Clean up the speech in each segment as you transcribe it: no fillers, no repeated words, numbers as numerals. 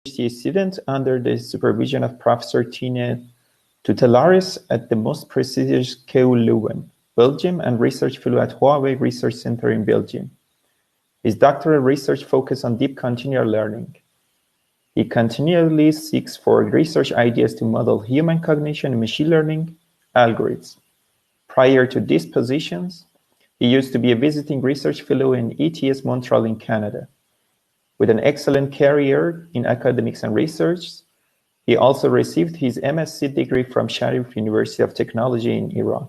PhD student under the supervision of Professor Tine Tutelaris at the most prestigious KU Leuven, Belgium, and research fellow at Huawei Research Center in Belgium. His doctoral research focused on deep continual learning. He continually seeks for research ideas to model human cognition and machine learning algorithms. Prior to these positions, he used to be a visiting research fellow in ETS Montreal in Canada. With an excellent career in academics and research, he also received his MSc degree from Sharif University of Technology in Iran.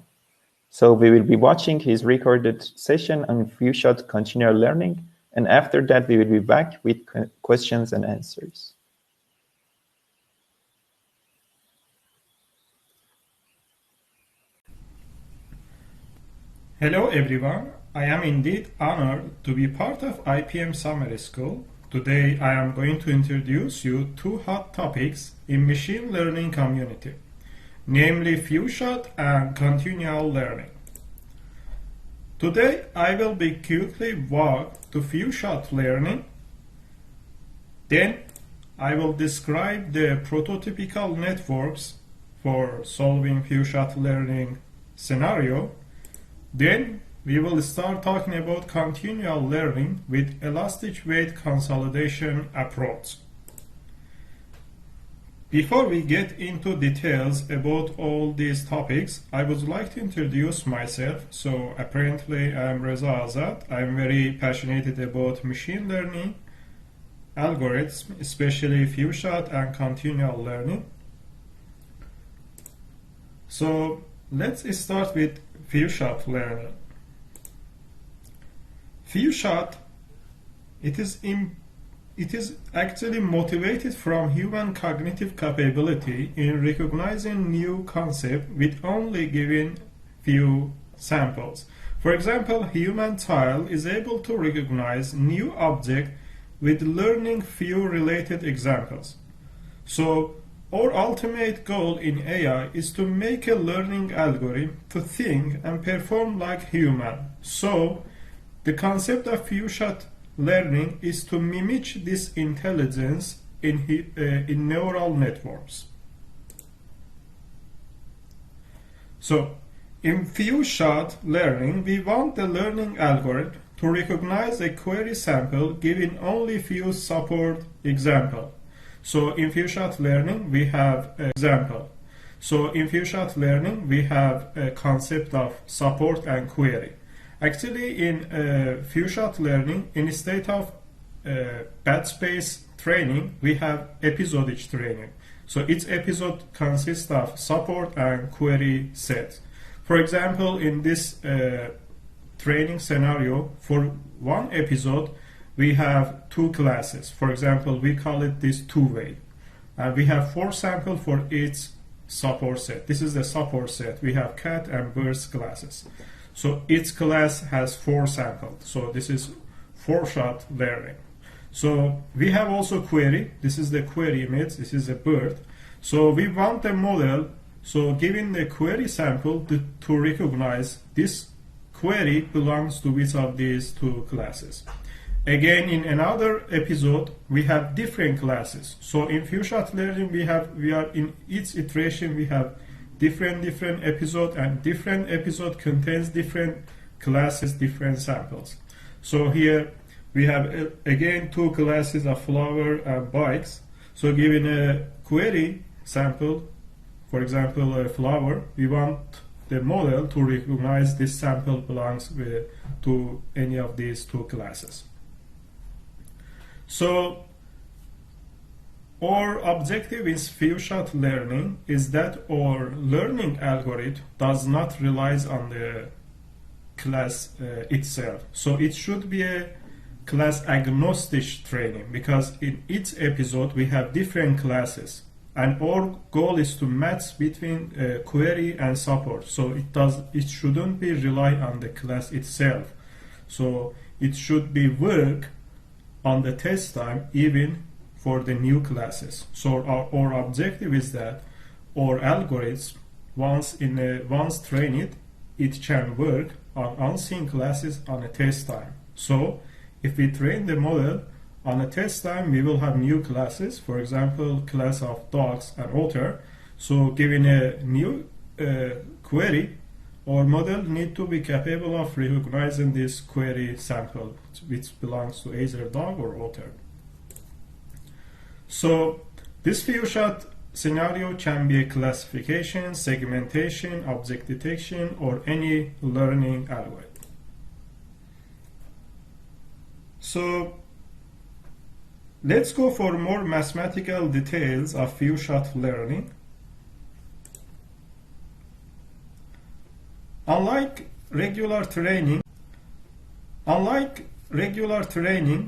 So we will be watching his recorded session on few-shot continual learning, and after that we will be back with questions and answers. Hello everyone, I am indeed honored to be part of IPM Summer School. Today I am going to introduce you two hot topics in machine learning community, namely few-shot and continual learning. Today I will be quickly walk to few-shot learning, then I will describe the prototypical networks for solving few-shot learning scenario. Then we will start talking about continual learning with elastic weight consolidation approach. Before we get into details about all these topics, I would like to introduce myself. So apparently I am Reza Azad. I am very passionate about machine learning algorithms, especially few-shot and continual learning. So let's start with few-shot learning. Few-shot, it is actually motivated from human cognitive capability in recognizing new concept with only giving few samples. For example, human child is able to recognize new object with learning few related examples. So our ultimate goal in AI is to make a learning algorithm to think and perform like human. So the concept of few-shot learning is to mimic this intelligence in neural networks. So in few-shot learning, we want the learning algorithm to recognize a query sample giving only few support examples. So in few-shot learning, we have an example. So in few-shot learning, we have a concept of support and query. Actually, in few-shot learning, instead of batch-based training, we have episodic training. So each episode consists of support and query sets. For example, in this training scenario, for one episode, we have two classes. For example, we call it this two-way. And we have 4 samples for each support set. This is the support set. We have cat and birds classes. So each class has 4 samples. So this is 4-shot learning. So we have also query. This is the query image. This is a bird. So we want the model, so given the query sample to recognize this query belongs to which of these two classes. Again, in another episode, we have different classes. So in few-shot learning, we are in each iteration we have different episode, and different episode contains different classes, different samples. So here we have again 2 classes of flower and bikes. So given a query sample, for example a flower, we want the model to recognize this sample belongs to any of these 2 classes. So our objective in few-shot learning is that our learning algorithm does not rely on the class itself. So it should be a class agnostic training, because in each episode we have different classes, and our goal is to match between query and support. So it shouldn't be rely on the class itself. So it should be work on the test time even for the new classes. So our objective is that our algorithms, once trained, it can work on unseen classes on a test time. So if we train the model On a test time, we will have new classes, for example, class of dogs and otter. So given a new query, our model need to be capable of recognizing this query sample, which belongs to either dog or otter. So this few shot scenario can be a classification, segmentation, object detection, or any learning algorithm. So let's go for more mathematical details of few shot learning. Unlike regular training,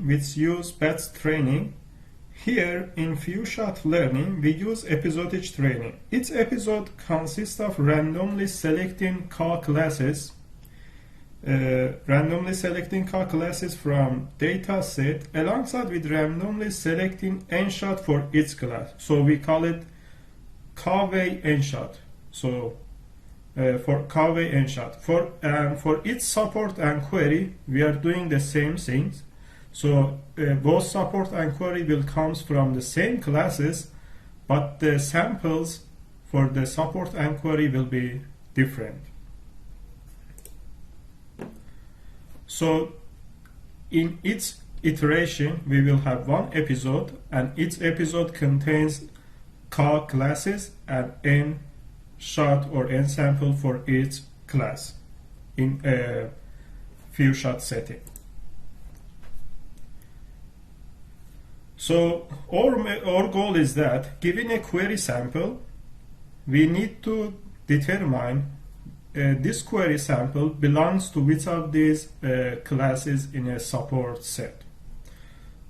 which use batch training, here in few shot learning we use episodic training. Each episode consists of randomly selecting classes from data set alongside with randomly selecting n-shot for each class. So we call it K-way n-shot. So for K-way n-shot. For each support and query, we are doing the same things. So both support and query will come from the same classes, but the samples for the support and query will be different. So in each iteration, we will have one episode, and each episode contains K classes and n shot or n sample for each class in a few shot setting. So our goal is that given a query sample, we need to determine this query sample belongs to which of these classes in a support set.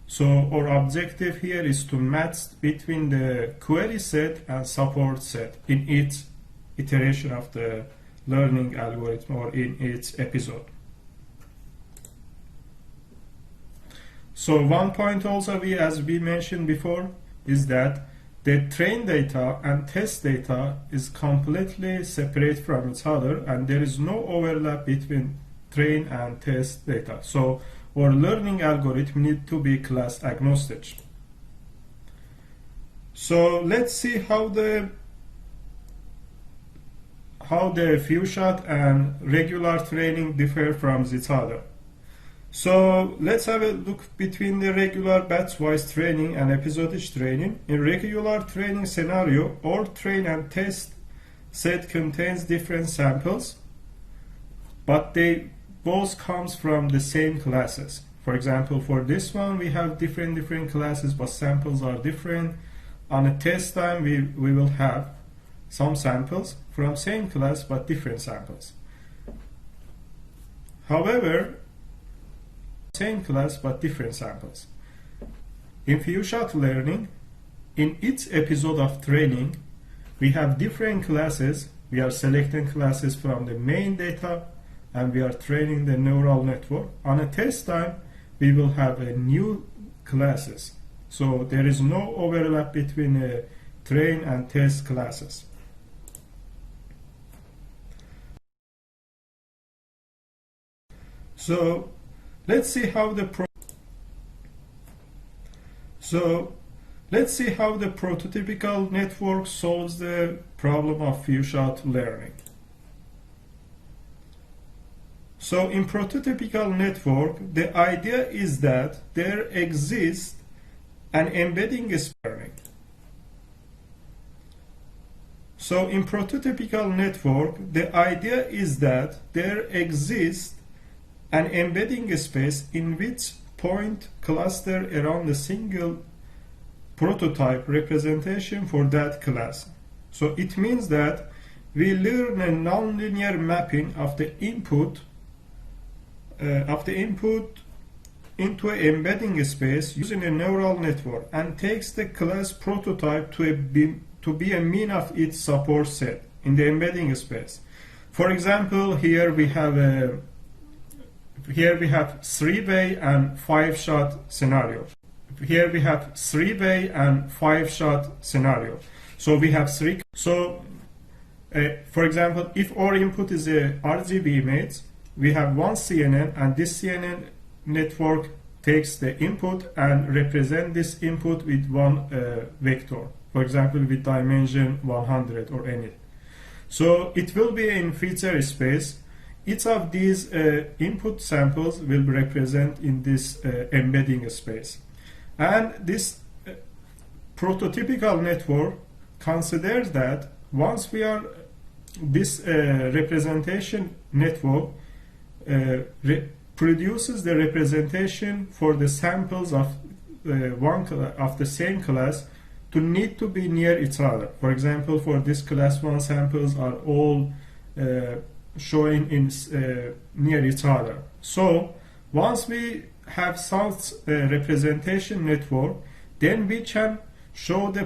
So our objective here is to match between the query set and support set in each iteration of the learning algorithm or in each episode. So one point also, as we mentioned before, is that the train data and test data is completely separate from each other, and there is no overlap between train and test data. So our learning algorithm need to be class agnostic. So let's see how the few shot and regular training differ from each other. So let's have a look between the regular batch-wise training and episodic training. In regular training scenario, our train and test set contains different samples, but they both comes from the same classes. For example, for this one, we have different classes, but samples are different. On a test time, we will have some samples from same class, but different samples. However, same class but different samples. In few shot learning, in each episode of training, we have different classes. We are selecting classes from the main data and we are training the neural network. On a test time, we will have a new classes. So there is no overlap between train and test classes. So let's see how the prototypical network solves the problem of few shot learning. So in prototypical network, the idea is that there exists an embedding learning. So in prototypical network, the idea is that there exists an embedding space in which point cluster around a single prototype representation for that class. So it means that we learn a nonlinear mapping of the input into an embedding space using a neural network and takes the class prototype to be a mean of its support set in the embedding space. For example, here we have 3-way and 5-shot scenario. Here we have 3-way and 5-shot scenario. So we have three. So, for example, if our input is a RGB image, we have one CNN, and this CNN network takes the input and represent this input with one vector, for example with dimension 100 or any. So it will be in feature space. Each of these input samples will be represented in this embedding space. And this prototypical network considers that once we are this representation network produces the representation for the samples of of the same class to need to be near each other. For example, for this class 1 samples are all showing in near each other. So once we have such representation network, then we can show the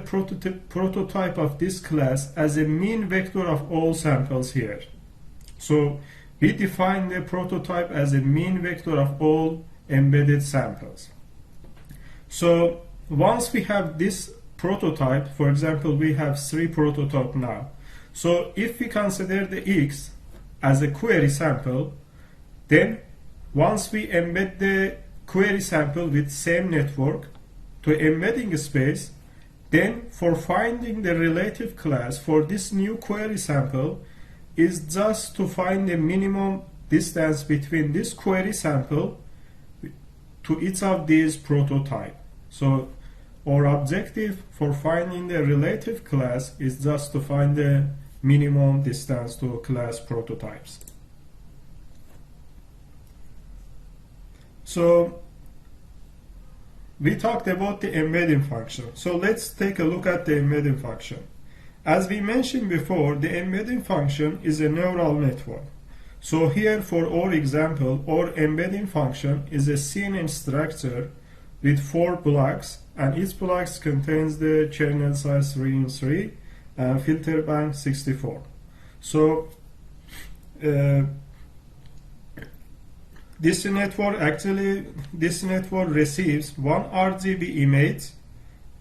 prototype of this class as a mean vector of all samples here. So we define the prototype as a mean vector of all embedded samples. So once we have this prototype, for example, we have 3 prototypes now. So if we consider the X as a query sample, then once we embed the query sample with same network to embedding space, then for finding the relative class for this new query sample is just to find the minimum distance between this query sample to each of these prototypes. So our objective for finding the relative class is just to find the minimum distance to class prototypes. So we talked about the embedding function. So let's take a look at the embedding function. As we mentioned before, the embedding function is a neural network. So here for our example, our embedding function is a CNN structure with 4 blocks, and each block contains the kernel size 3 in 3 and filter bank 64. So this network receives one RGB image,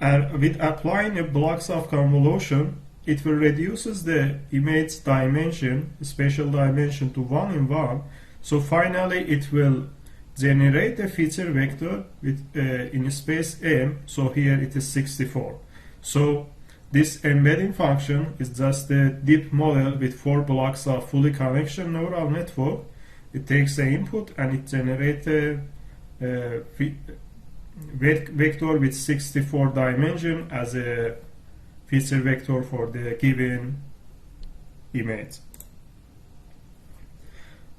and with applying a blocks of convolution, it will reduces the image dimension, spatial dimension, to 1 in 1. So finally it will generate a feature vector with in space M. So here it is 64. So this embedding function is just a deep model with 4 blocks of fully convection neural network. It takes the input and it generates a vector with 64 dimension as a feature vector for the given image.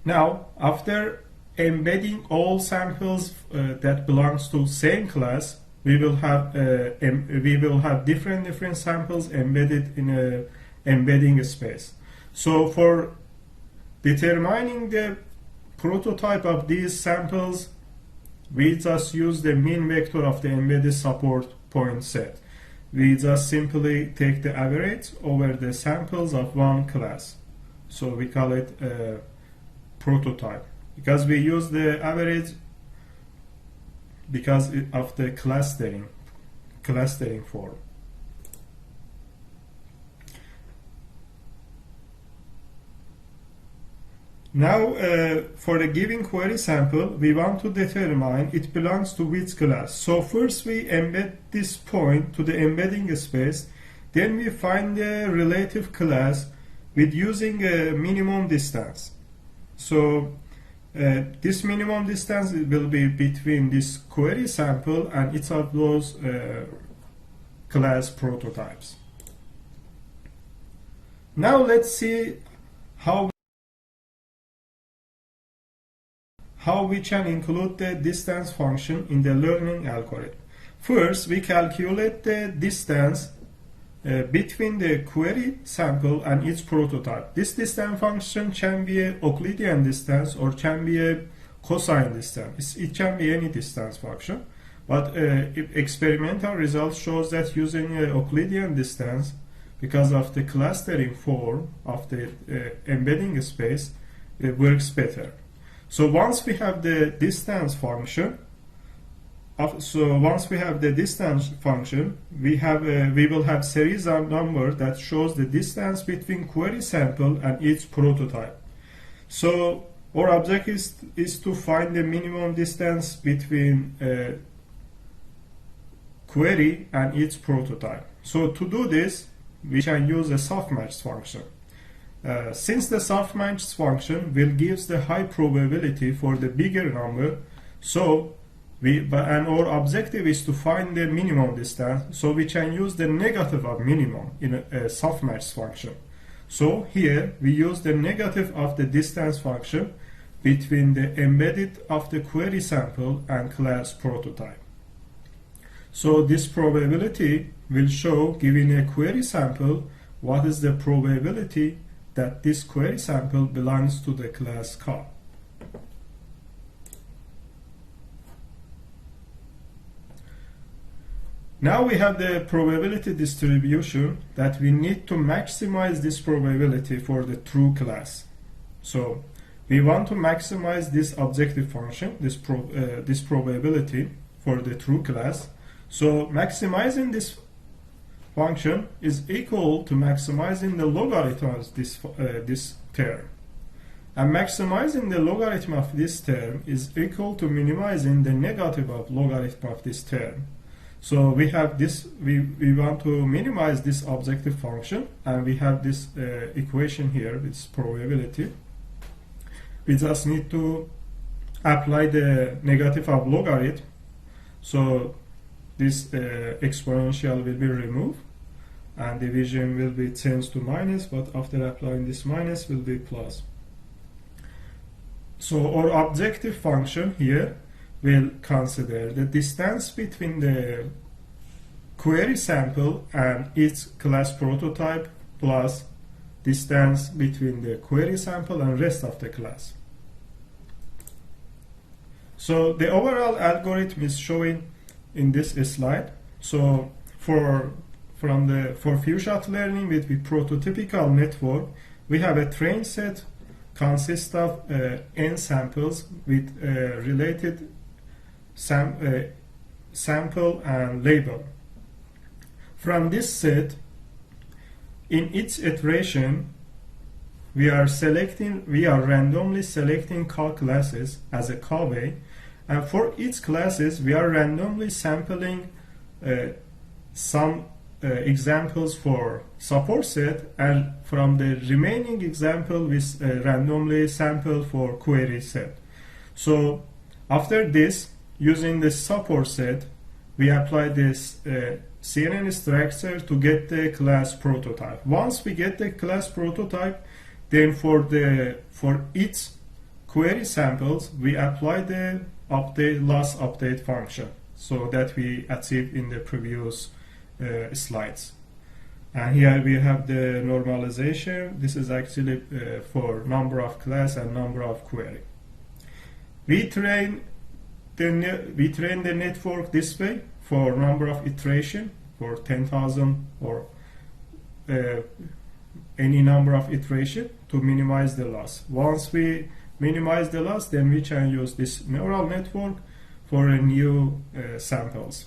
Now, after embedding all samples that belongs to same class, we will have different samples embedded in a embedding space. So for determining the prototype of these samples, we just use the mean vector of the embedded support point set. We just simply take the average over the samples of one class. So we call it a prototype, because we use the average because of the clustering form. Now, for a given query sample, we want to determine it belongs to which class. So first we embed this point to the embedding space, then we find the relative class with using a minimum distance. So this minimum distance will be between this query sample and each of those class prototypes. Now let's see how we can include the distance function in the learning algorithm. First, we calculate the distance between the query sample and each prototype. This distance function can be a Euclidean distance or can be a cosine distance. It can be any distance function, but experimental results shows that using a Euclidean distance, because of the clustering form of the embedding space, it works better. So once we have the distance function, we will have series of number that shows the distance between query sample and each prototype. So our objective is to find the minimum distance between a query and its prototype. So to do this, we can use a softmax function. Since the softmax function will give the high probability for the bigger number, so and our objective is to find the minimum distance, so we can use the negative of minimum in a softmax function. So here we use the negative of the distance function between the embedded of the query sample and class prototype. So this probability will show, given a query sample, what is the probability that this query sample belongs to the class car. Now we have the probability distribution that we need to maximize this probability for the true class. So we want to maximize this objective function, this probability for the true class. So maximizing this function is equal to maximizing the logarithm of this term. And maximizing the logarithm of this term is equal to minimizing the negative of logarithm of this term. So we have this, we want to minimize this objective function, and we have this equation here, this probability. We just need to apply the negative of logarithm. So this exponential will be removed, and division will be changed to minus, but after applying this minus will be plus. So our objective function here will consider the distance between the query sample and its class prototype plus distance between the query sample and rest of the class. So the overall algorithm is showing in this slide. So for few-shot learning with the prototypical network, we have a train set consists of n samples with related sample and label. From this set, in each iteration, we are randomly selecting call classes as a callway, and for each classes, we are randomly sampling some examples for support set, and from the remaining example, we randomly sample for query set. So after this, using the support set, we apply this CNN structure to get the class prototype. Once we get the class prototype, then for each query samples, we apply the loss update function, so that we achieved in the previous slides. And here we have the normalization. This is actually for number of class and number of query. We train the network this way for number of iteration, for 10,000 or any number of iteration to minimize the loss. Once we minimize the loss, then we can use this neural network for a new samples.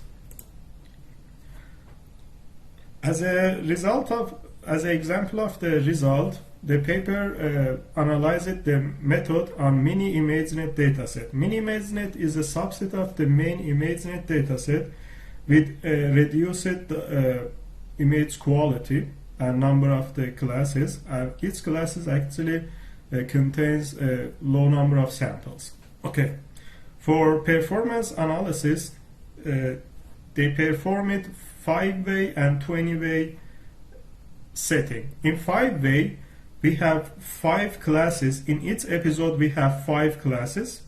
As an example of the result, the paper analyzed the method on mini ImageNet dataset. Mini ImageNet is a subset of the main ImageNet dataset with reduced image quality and number of the classes. And each classes actually contains a low number of samples. Okay, for performance analysis, they perform it 5-way and 20-way setting. In 5-way, we have 5 classes. In each episode, we have 5 classes.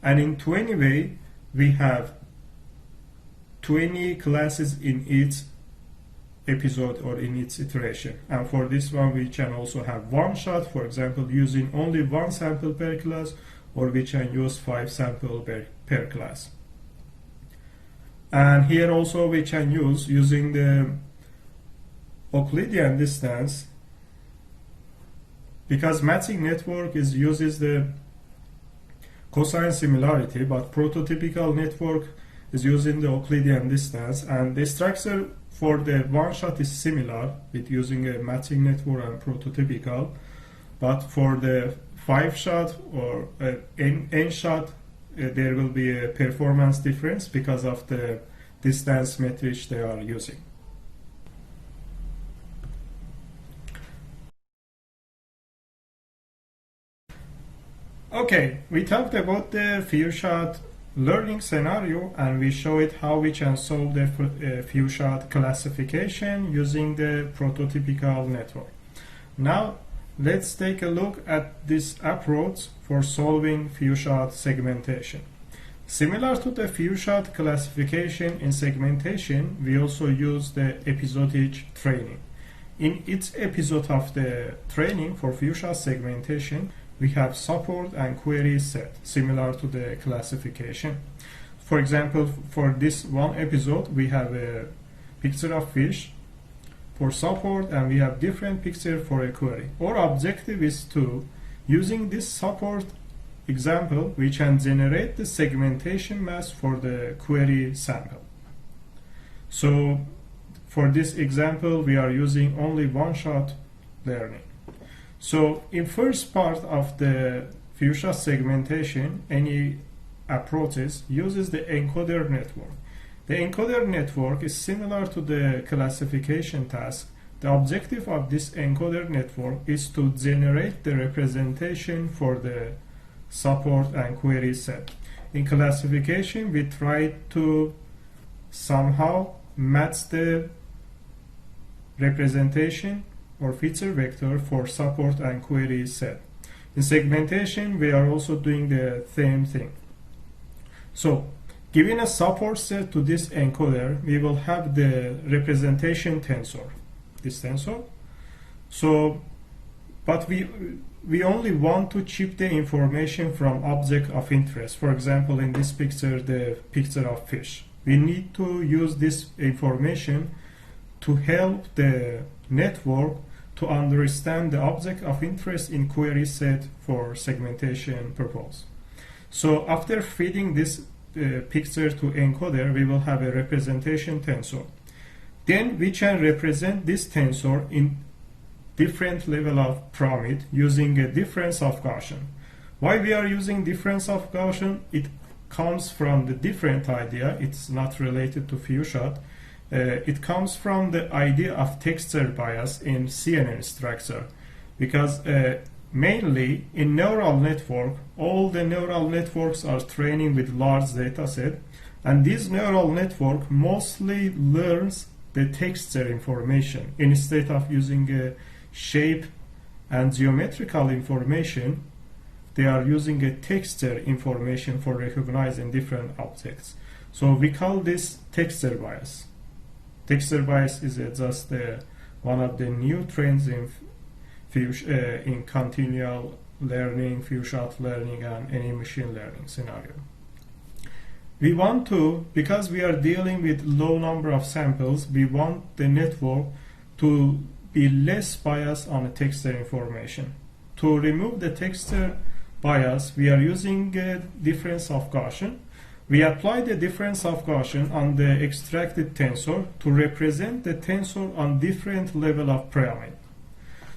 And in 20-way, we have 20 classes in each episode or in each iteration. And for this one, we can also have one shot, for example, using only 1 sample per class, or we can use 5 samples per class. And here also we can use, using the Euclidean distance, because matching network uses the cosine similarity, but prototypical network is using the Euclidean distance, and the structure for the one shot is similar with using a matching network and prototypical, but for the 5-shot or n-shot, there will be a performance difference because of the distance metric they are using. Okay, we talked about the few-shot learning scenario, and we showed how we can solve the few-shot classification using the prototypical network. Now, let's take a look at this approach for solving few-shot segmentation. Similar to the few-shot classification in segmentation, we also use the episodic training. In each episode of the training for few-shot segmentation, we have support and query set, similar to the classification. For example, for this one episode, we have a picture of fish for support, and we have different picture for a query. Our objective is to, using this support example, we can generate the segmentation mask for the query sample. So for this example, we are using only one-shot learning. So in first part of the few-shot segmentation, any approaches uses the encoder network. The encoder network is similar to the classification task. The objective of this encoder network is to generate the representation for the support and query set. In classification, we try to somehow match the representation or feature vector for support and query set. In segmentation, we are also doing the same thing. So, giving a support set to this encoder, we will have the representation tensor, this tensor. So, but we only want to chip the information from object of interest. For example, in this picture, the picture of fish. We need to use this information to help the network to understand the object of interest in query set for segmentation purpose. So after feeding this picture to encoder, we will have a representation tensor. Then we can represent this tensor in different level of pyramid using a difference of Gaussian. Why we are using difference of Gaussian? It comes from the different idea. It's not related to few-shot. It comes from the idea of texture bias in CNN structure, because mainly in neural network, all the neural networks are training with large data set, and this neural network mostly learns the texture information instead of using shape and geometrical information. They are using a texture information for recognizing different objects. So we call this texture bias. Texture bias is just one of the new trends in continual learning, few-shot learning, and any machine learning scenario. We want to, because we are dealing with low number of samples, we want the network to be less biased on the texture information. To remove the texture bias, we are using a difference of Gaussian. We apply the difference of Gaussian on the extracted tensor to represent the tensor on different level of pyramid.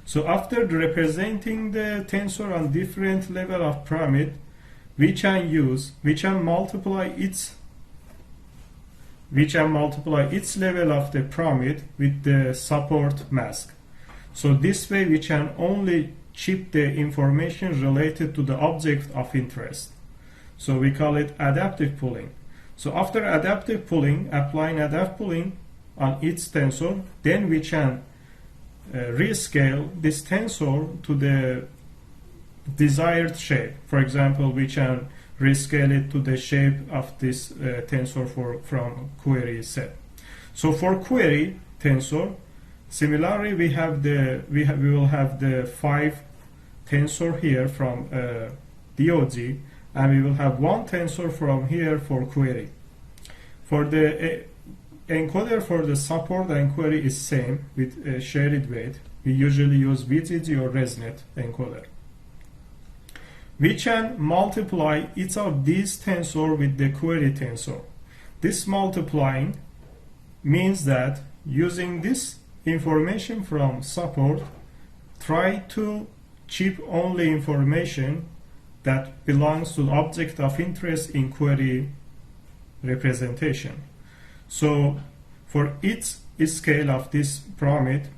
So after representing the tensor on different level of pyramid, we can multiply its level of the pyramid with the support mask. So this way we can only chip the information related to the object of interest. So we call it adaptive pooling. So after adaptive pooling, applying adaptive pooling on its tensor, then we can rescale this tensor to the desired shape. For example, we can rescale it to the shape of this tensor from query set. So for query tensor, similarly we will have the 5 tensor here from DOG, and we will have one tensor from here for query. For the encoder for the support and query is same with shared weight. We usually use VGG or ResNet encoder. We can multiply each of these tensor with the query tensor. This multiplying means that using this information from support, try to chip only information that belongs to the object of interest in query representation. So for each scale of this pyramid,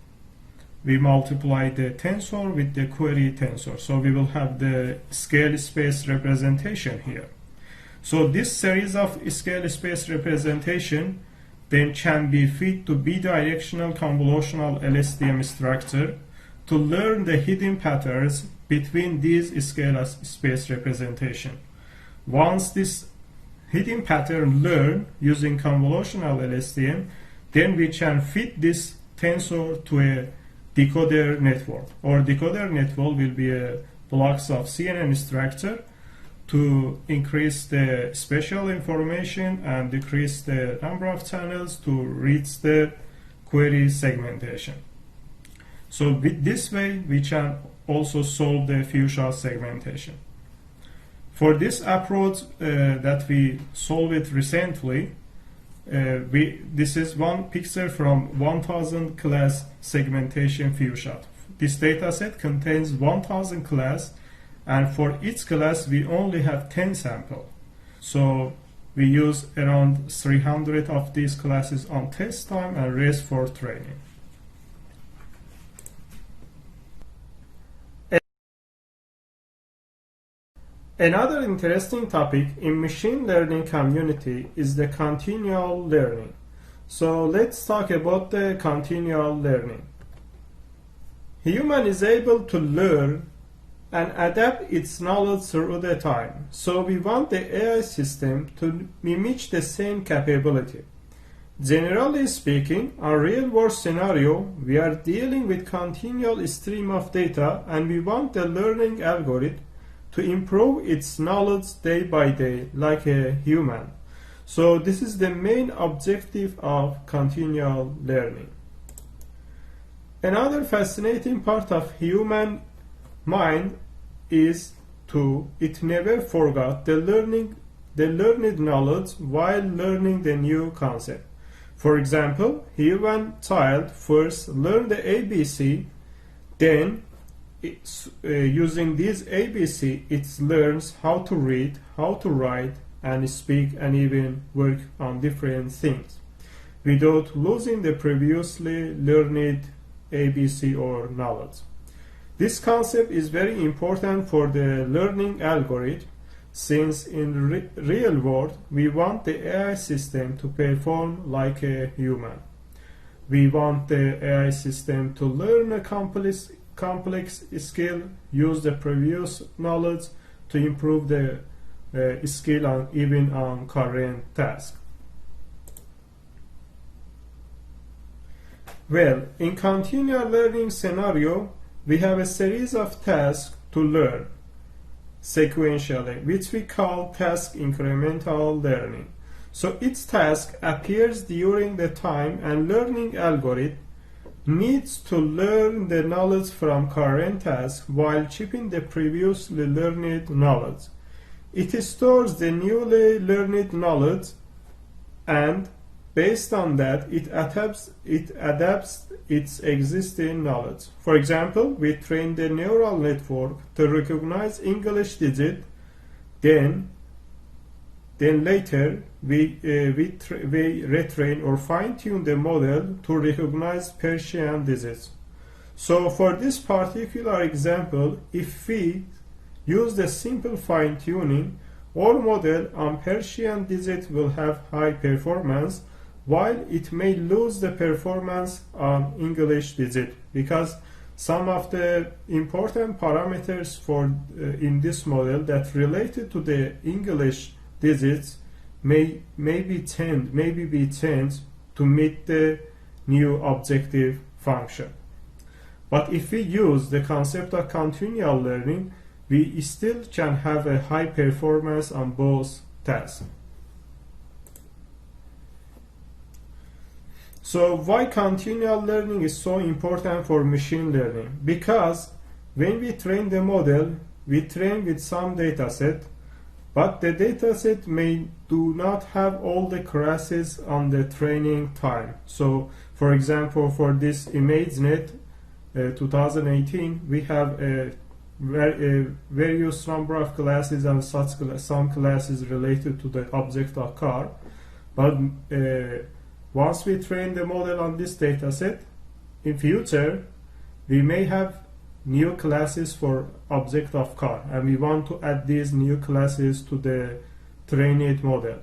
we multiply the tensor with the query tensor. So we will have the scale space representation here. So this series of scale space representation then can be fed to bidirectional convolutional LSTM structure to learn the hidden patterns between these scale space representation. Once this hidden pattern learned using convolutional LSTM, then we can fit this tensor to a decoder network. Or decoder network will be a blocks of CNN structure to increase the spatial information and decrease the number of channels to reach the query segmentation. So with this way, we can also solve the few-shot segmentation. For this approach that we solved recently, this is one picture from 1000 class segmentation few-shot. This dataset contains 1000 class, and for each class we only have 10 samples. So we use around 300 of these classes on test time and rest for training. Another interesting topic in machine learning community is the continual learning. So let's talk about the continual learning. Human is able to learn and adapt its knowledge through the time. So we want the AI system to mimic the same capability. Generally speaking, in a real-world scenario, we are dealing with continual stream of data, and we want the learning algorithm to improve its knowledge day by day, like a human. So this is the main objective of continual learning. Another fascinating part of human mind is it never forgot the learned knowledge while learning the new concept. For example, human child first learn the ABC, then using this ABC, it learns how to read, how to write, and speak, and even work on different things, without losing the previously learned ABC or knowledge. This concept is very important for the learning algorithm, since in real world we want the AI system to perform like a human. We want the AI system to learn a complex skill, use the previous knowledge to improve the skill on even on current task. Well, in continual learning scenario, we have a series of tasks to learn sequentially, which we call task incremental learning. So each task appears during the time, and learning algorithm needs to learn the knowledge from current task while keeping the previously learned knowledge. It stores the newly learned knowledge, and based on that, it adapts its existing knowledge. For example, we train the neural network to recognize English digit, then later we retrain or fine-tune the model to recognize Persian digits. So for this particular example, if we use the simple fine-tuning, our model on Persian digit will have high performance, while it may lose the performance on English digit, because some of the important parameters in this model that related to the English digits may be changed to meet the new objective function. But if we use the concept of continual learning, we still can have a high performance on both tasks. So why continual learning is so important for machine learning? Because when we train the model, we train with some data set, but the dataset do not have all the classes on the training time. So, for example, for this ImageNet 2018, we have various number of classes and some classes related to the object of car. But once we train the model on this dataset, in future we may have new classes for object of car, and we want to add these new classes to the trained model.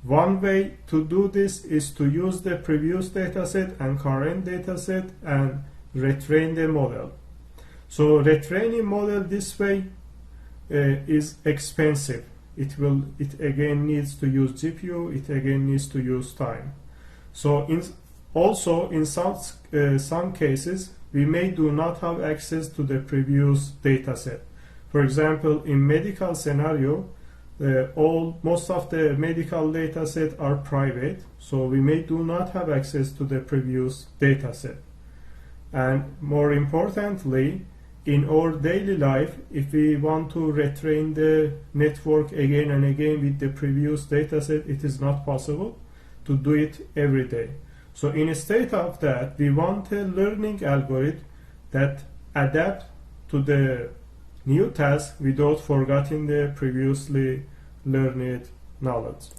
One way to do this is to use the previous dataset and current dataset and retrain the model. So retraining model this way is expensive. It again needs to use GPU. It again needs to use time. So in some cases we may do not have access to the previous dataset. For example, in medical scenario, most of the medical dataset are private, so we may do not have access to the previous dataset. And more importantly, in our daily life, if we want to retrain the network again and again with the previous dataset, it is not possible to do it every day. So instead of that, we want a learning algorithm that adapts to the new task without forgetting the previously learned knowledge.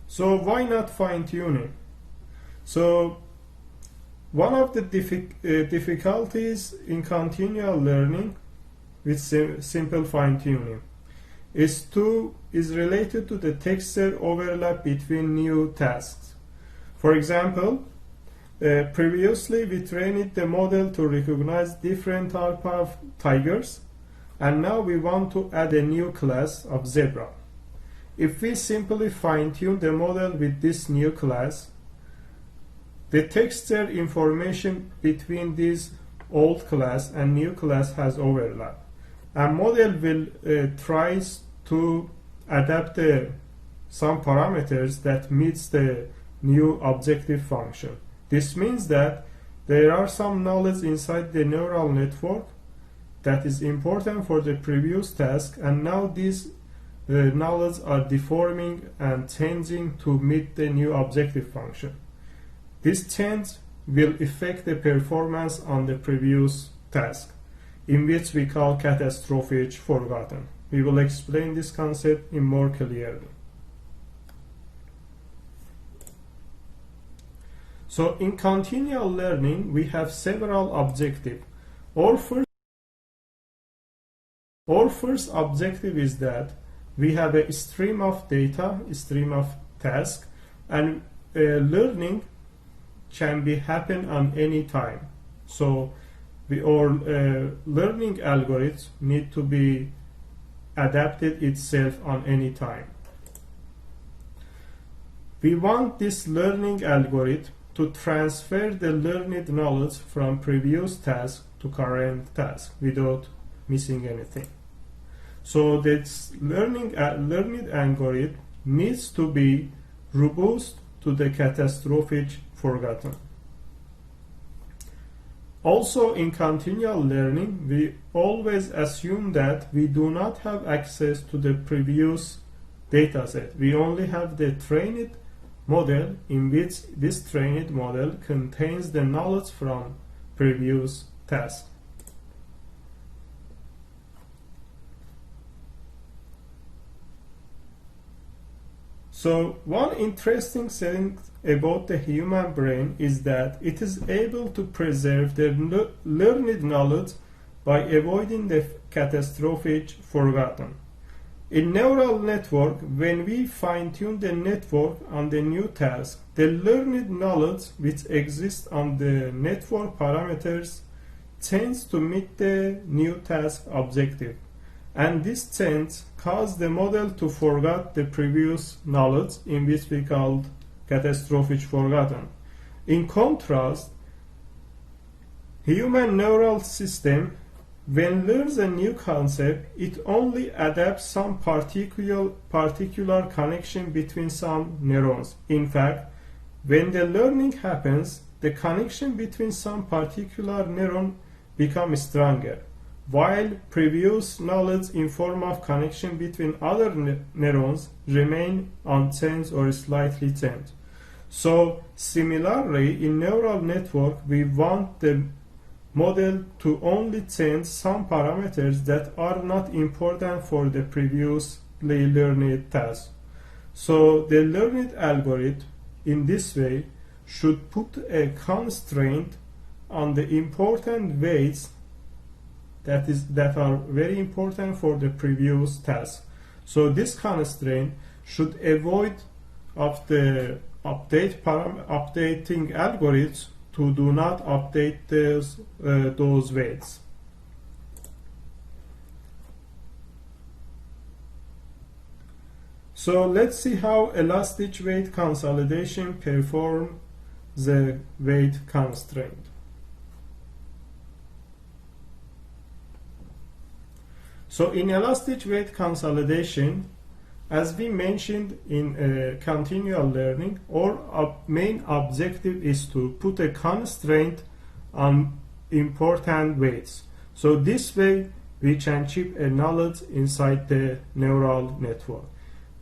So why not fine-tuning? So one of the difficulties in continual learning with simple fine-tuning is related to the texture overlap between new tasks. For example, previously we trained the model to recognize different types of tigers, and now we want to add a new class of zebra. If we simply fine-tune the model with this new class, the texture information between this old class and new class has overlap. A model will try to adapt some parameters that meets the new objective function. This means that there are some knowledge inside the neural network that is important for the previous task, and now these knowledge are deforming and changing to meet the new objective function. This change will affect the performance on the previous task, in which we call catastrophic forgotten. We will explain this concept in more clearly. So in continual learning, we have several objectives. Our first objective is that we have a stream of data, a stream of tasks, and learning can happen on any time. So our learning algorithms need to be adapted itself on any time. We want this learning algorithm to transfer the learned knowledge from previous task to current task without missing anything. So this learned algorithm needs to be robust to the catastrophic forgotten. Also, in continual learning, we always assume that we do not have access to the previous dataset. We only have the trained model, in which this trained model contains the knowledge from previous tasks. So one interesting thing about the human brain is that it is able to preserve the learned knowledge by avoiding the catastrophic forgotten. In neural network, when we fine-tune the network on the new task, the learned knowledge which exists on the network parameters changes to meet the new task objective. And this change caused the model to forget the previous knowledge, in which we called catastrophic forgotten. In contrast, human neural system, when learns a new concept, it only adapts some particular connection between some neurons. In fact, when the learning happens, the connection between some particular neuron becomes stronger, while previous knowledge in form of connection between other neurons remain unchanged or slightly changed. So similarly, in neural network, we want the model to only change some parameters that are not important for the previously learned task. So the learned algorithm in this way should put a constraint on the important weights that are very important for the previous task. So this constraint should avoid of the updating algorithms to do not update those weights. So let's see how elastic weight consolidation performs the weight constraint. So in elastic weight consolidation, as we mentioned in continual learning, our main objective is to put a constraint on important weights. So this way we can keep a knowledge inside the neural network.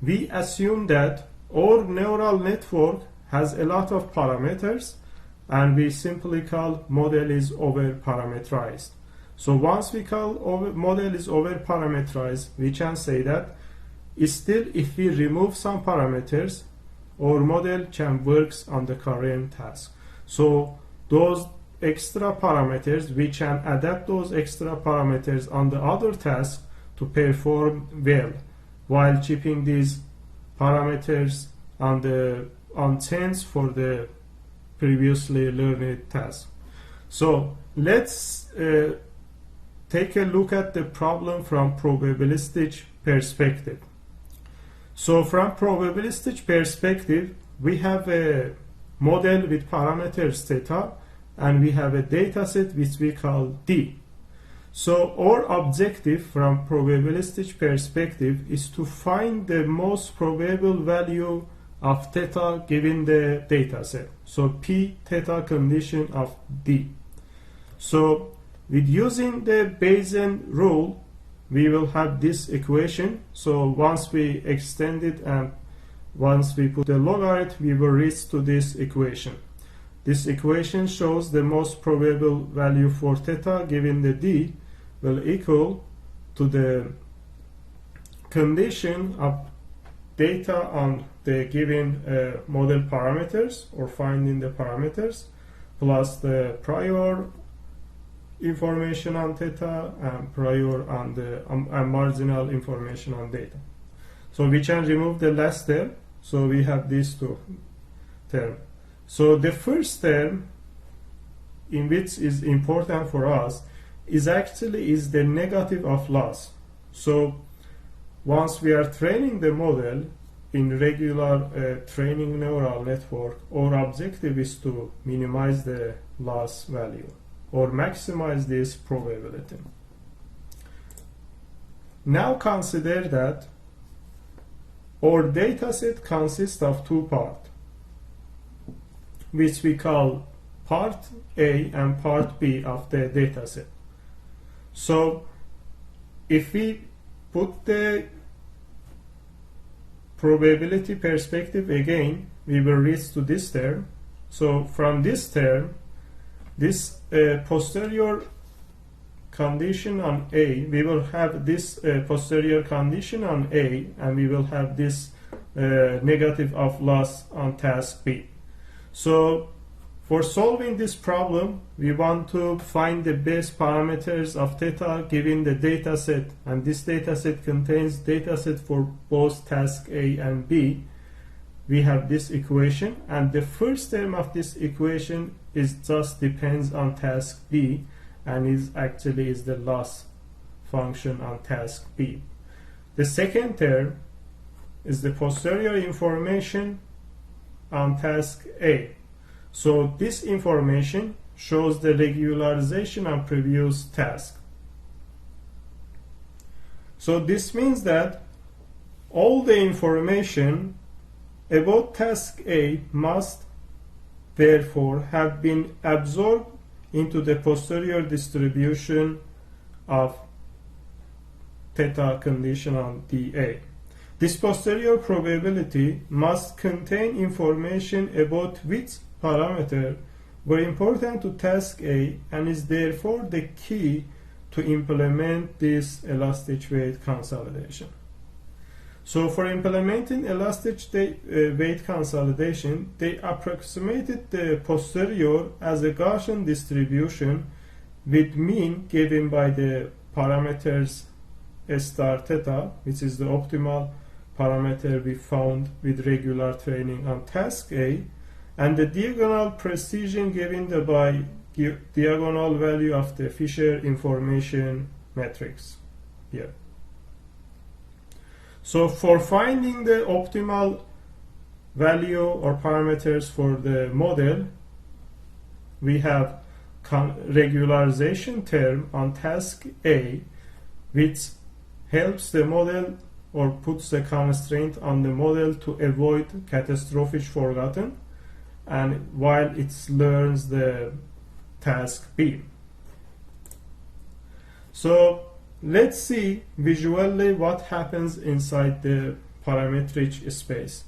We assume that our neural network has a lot of parameters, and we simply call model is over parameterized. So once we call model is over parameterized, we can say that still if we remove some parameters, our model can work on the current task. So those extra parameters, we can adapt those extra parameters on the other task to perform well, while keeping these parameters unchanged for the previously learned task. So let's take a look at the problem from probabilistic perspective. So from probabilistic perspective, we have a model with parameters theta, and we have a data set which we call D. So our objective from probabilistic perspective is to find the most probable value of theta given the data set. So P theta condition of D. So with using the Bayesian rule, we will have this equation. So once we extend it and once we put the logarithm, we will reach to this equation. This equation shows the most probable value for theta given the D will equal to the condition of data on the given model parameters, or finding the parameters, plus the prior information on theta and prior on the marginal information on data. So we can remove the last term, so we have these two terms. So the first term, in which is important for us, is the negative of loss. So once we are training the model in regular training neural network, our objective is to minimize the loss value or maximize this probability. Now consider that our dataset consists of two parts, which we call part A and part B of the dataset. So if we put the probability perspective again, we will reach to this term. So from this term, this posterior condition on A, we will have this posterior condition on A, and we will have this negative of loss on task B. So for solving this problem, we want to find the best parameters of theta given the data set, and this data set contains data set for both task A and B. We have this equation, and the first term of this equation is just depends on task B, and is the loss function on task B. The second term is the posterior information on task A. So this information shows the regularization on previous task. So this means that all the information about task A must therefore have been absorbed into the posterior distribution of theta condition on dA. This posterior probability must contain information about which parameter were important to task A and is therefore the key to implement this elastic weight consolidation. So for implementing elastic weight consolidation, they approximated the posterior as a Gaussian distribution with mean given by the parameters star theta, which is the optimal parameter we found with regular training on task A, and the diagonal precision given by diagonal value of the Fisher information matrix here. So for finding the optimal value or parameters for the model, we have regularization term on task A, which helps the model or puts a constraint on the model to avoid catastrophic forgotten, and while it learns the task B. So let's see visually what happens inside the parametric space.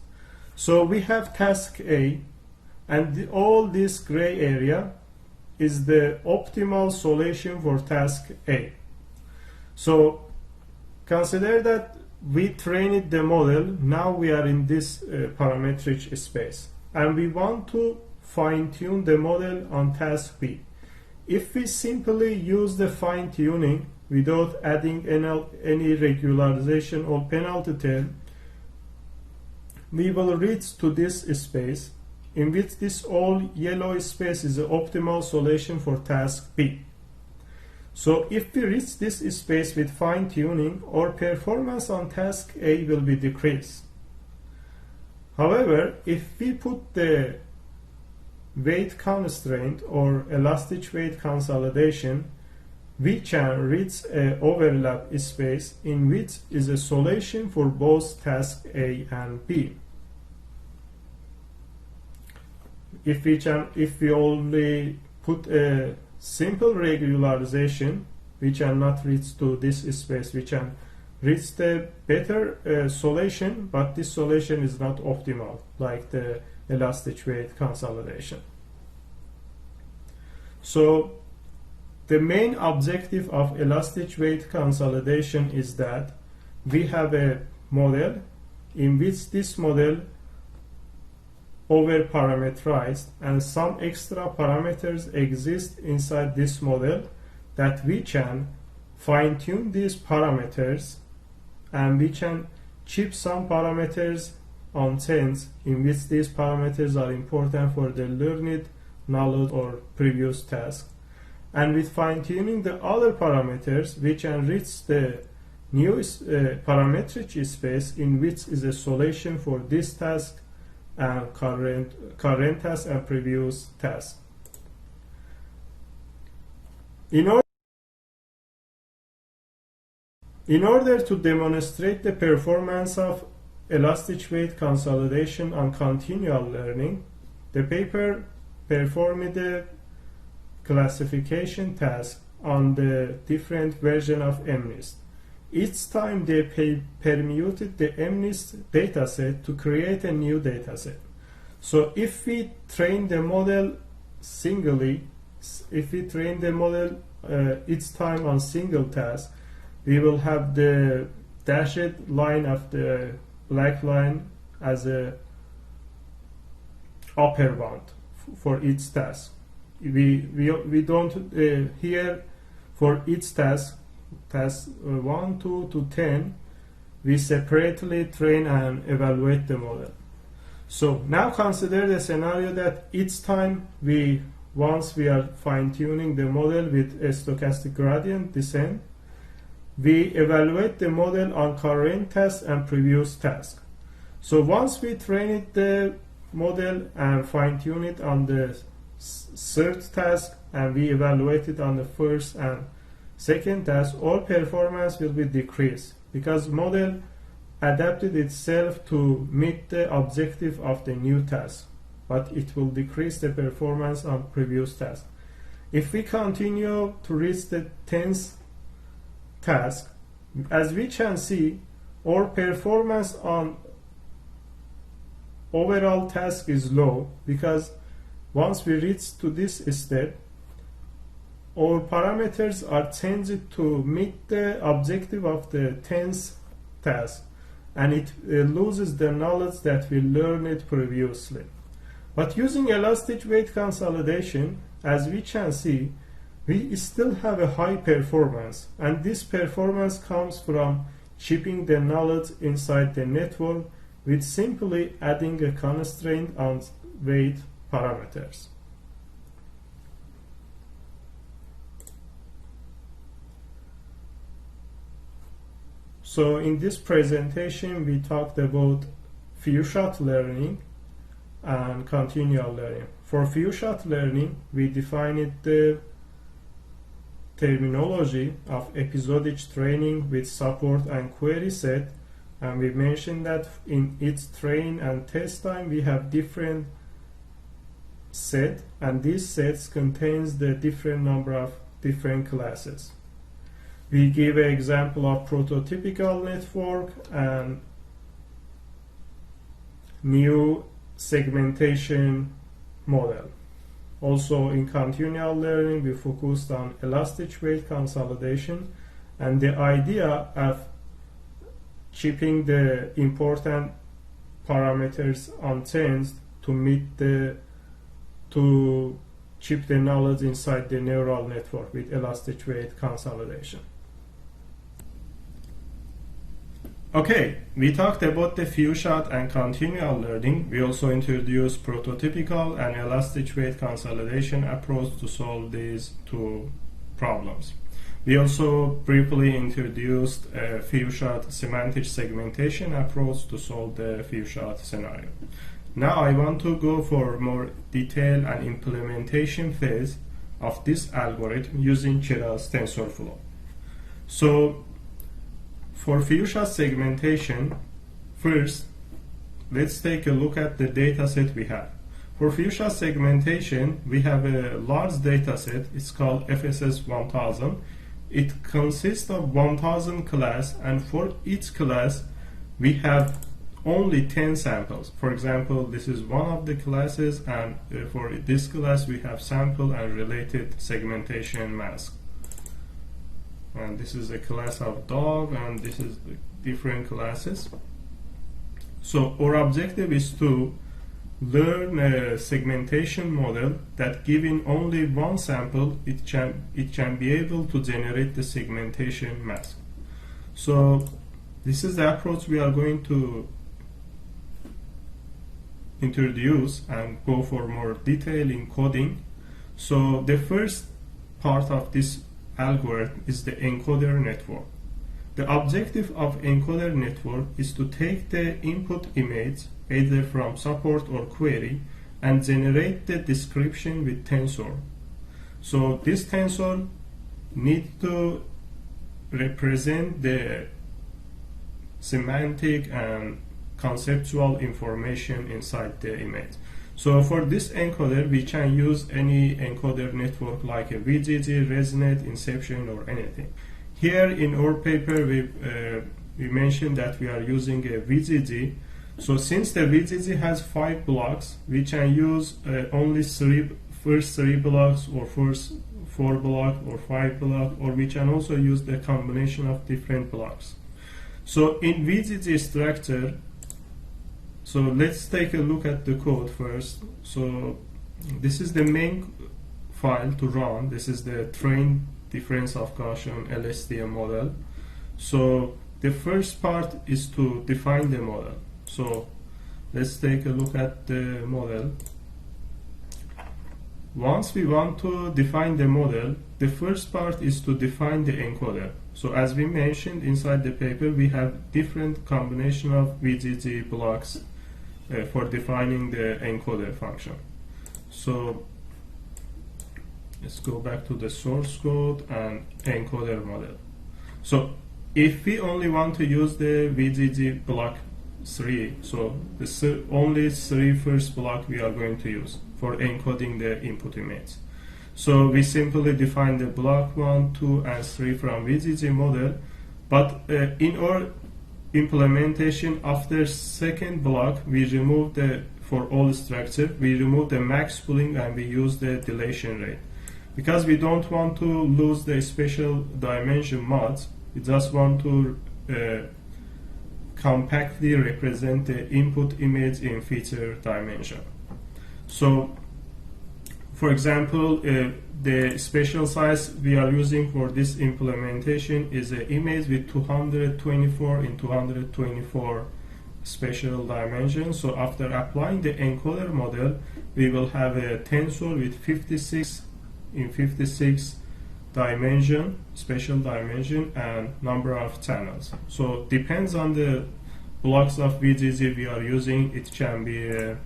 So we have task A, and all this gray area is the optimal solution for task A. So consider that we trained the model, now we are in this parametric space, and we want to fine-tune the model on task B. If we simply use the fine-tuning without adding any regularization or penalty term, we will reach to this space, in which this all yellow space is the optimal solution for task B. So if we reach this space with fine-tuning, our performance on task A will be decreased. However, if we put the weight constraint or elastic weight consolidation, we can reach an overlap space in which is a solution for both task A and B. If we only put a simple regularization, we cannot reach to this space. We can reach the better solution, but this solution is not optimal, like the elastic weight consolidation. So the main objective of elastic weight consolidation is that we have a model in which this model over-parameterized and some extra parameters exist inside this model that we can fine-tune these parameters, and we can keep some parameters on sense in which these parameters are important for the learned knowledge or previous task. And with fine-tuning the other parameters, we can reach the new parametric space in which is a solution for this task and current task and previous task. In order to demonstrate the performance of elastic weight consolidation on continual learning, the paper performed a classification task on the different version of MNIST. Each time they permuted the MNIST dataset to create a new dataset. So if we train the model singly, if we train the model each time on single task, we will have the dashed line of the black line as a upper bound for each task. We don't here for each task 1, 2 to 10, we separately train and evaluate the model. So now consider the scenario that each time once we are fine-tuning the model with a stochastic gradient descent, we evaluate the model on current task and previous task. So once we train the model and fine-tune it on the third task, and we evaluate it on the first and second task, all performance will be decreased because model adapted itself to meet the objective of the new task, but it will decrease the performance on previous task. If we continue to reach the 10th task, as we can see, Our performance on overall task is low because once we reach to this step, our parameters are changed to meet the objective of the 10th task, and it loses the knowledge that we learned previously. But using elastic weight consolidation, as we can see, we still have a high performance, and this performance comes from keeping the knowledge inside the network with simply adding a constraint on weight parameters. So in this presentation, we talked about few-shot learning and continual learning. For few-shot learning, we defined the terminology of episodic training with support and query set, and we mentioned that in its train and test time we have different set, and these sets contains the different number of different classes. We give an example of prototypical network and new segmentation model. Also in continual learning, we focused on elastic weight consolidation and the idea of keeping the important parameters unchanged to keep the knowledge inside the neural network with elastic weight consolidation. Okay, we talked about the few-shot and continual learning. We also introduced prototypical and elastic weight consolidation approach to solve these two problems. We also briefly introduced a few-shot semantic segmentation approach to solve the few-shot scenario. Now I want to go for more detail and implementation phase of this algorithm using Keras TensorFlow. So for few-shot segmentation, first, let's take a look at the dataset we have. For few-shot segmentation, we have a large dataset. It's called FSS 1000. It consists of 1000 class, and for each class, we have only 10 samples. For example, this is one of the classes, and for this class, we have sample and related segmentation mask. And this is a class of dog, and this is the different classes. So our objective is to learn a segmentation model that given only one sample, it can be able to generate the segmentation mask. So this is the approach we are going to introduce and go for more detail in coding. So the first part of this algorithm is the encoder network. The objective of encoder network is to take the input image either from support or query and generate the description with tensor. So this tensor needs to represent the semantic and conceptual information inside the image. So for this encoder, we can use any encoder network like a VGG, ResNet, Inception, or anything. Here in our paper, we mentioned that we are using a VGG. So since the VGG has 5 blocks, we can use only first 3 blocks, or first 4 blocks, or 5 blocks, or we can also use the combination of different blocks. So in VGG structure, so let's take a look at the code first. So this is the main file to run. This is the train difference of Gaussian LSTM model. So the first part is to define the model. So let's take a look at the model. Once we want to define the model, the first part is to define the encoder. So as we mentioned inside the paper, we have different combination of VGG blocks for defining the encoder function. So let's go back to the source code and encoder model. So if we only want to use the VGG block 3, so the only 3 first block we are going to use for encoding the input image. So we simply define the block 1, 2, and 3 from VGG model, but in our implementation, after second block, we remove for all structure, we remove the max pooling and we use the deletion rate. Because we don't want to lose the special dimension mods, we just want to compactly represent the input image in feature dimension. So, for example, the special size we are using for this implementation is an image with 224 in 224 spatial dimensions. So after applying the encoder model, we will have a tensor with 56 in 56 dimension, spatial dimension, and number of channels. So depends on the blocks of VGG we are using. It can be a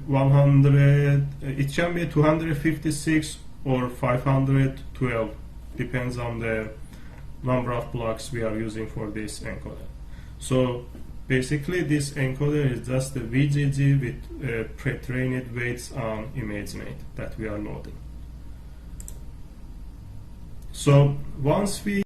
100, it can be 256 or 512, depends on the number of blocks we are using for this encoder. So basically this encoder is just the VGG with pre-trained weights on ImageNet that we are loading. So once we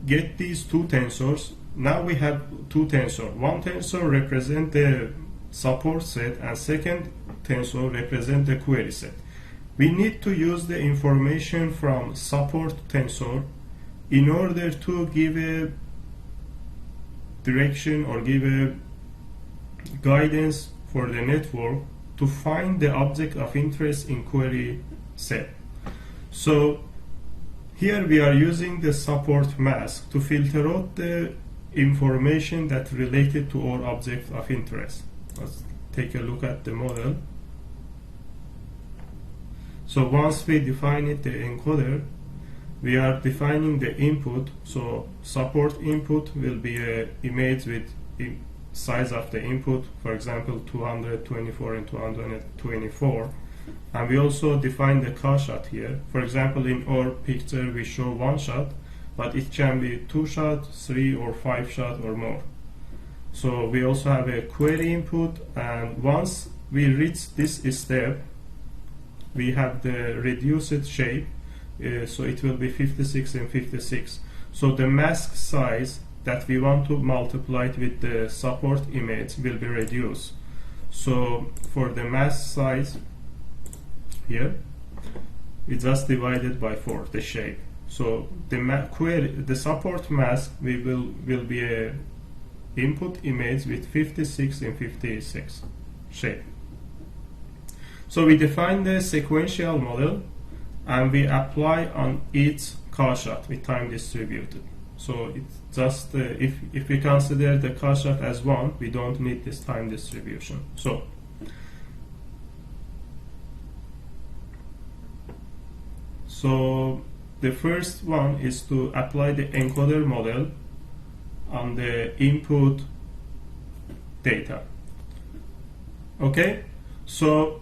get these two tensors, now we have two tensors. One tensor represents the support set and second tensor represents the query set. We need to use the information from support tensor in order to give a direction or give a guidance for the network to find the object of interest in query set. So here we are using the support mask to filter out the information that related to our object of interest. Let's take a look at the model. So once we define it, the encoder, we are defining the input. So support input will be an image with size of the input, for example 224 and 224. And we also define the car shot here. For example, in our picture we show one shot, but it can be 2 shot, 3 or 5 shot or more. So we also have a query input, and once we reach this step, we have the reduced shape, so it will be 56 and 56. So the mask size that we want to multiply it with the support image will be reduced. So for the mask size here, we just divided by 4 the shape. So the support mask will be a input image with 56 and 56 shape. So we define the sequential model and we apply on each car shot with time distributed. So it's just if we consider the car shot as 1, we don't need this time distribution. So the first one is to apply the encoder model on the input data. Okay, so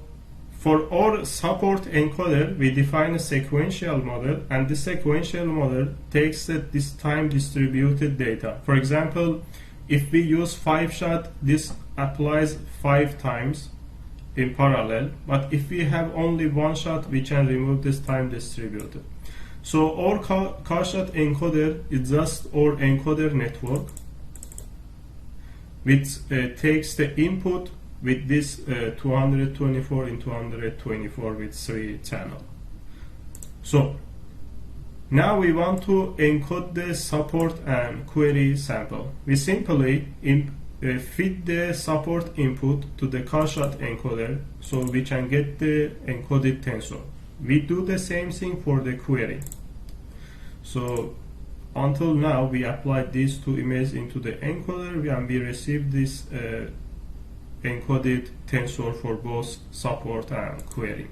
for our support encoder, we define a sequential model, and the sequential model takes this time distributed data. For example, if we use 5 shot, this applies 5 times in parallel, but if we have only 1 shot, we can remove this time distributed. So our car shot encoder is just our encoder network, which takes the input with this 224 in 224 with 3 channel. So now we want to encode the support and query sample. We simply feed the support input to the car shot encoder so we can get the encoded tensor. We do the same thing for the query. So until now we applied these two images into the encoder and we received this encoded tensor for both support and query.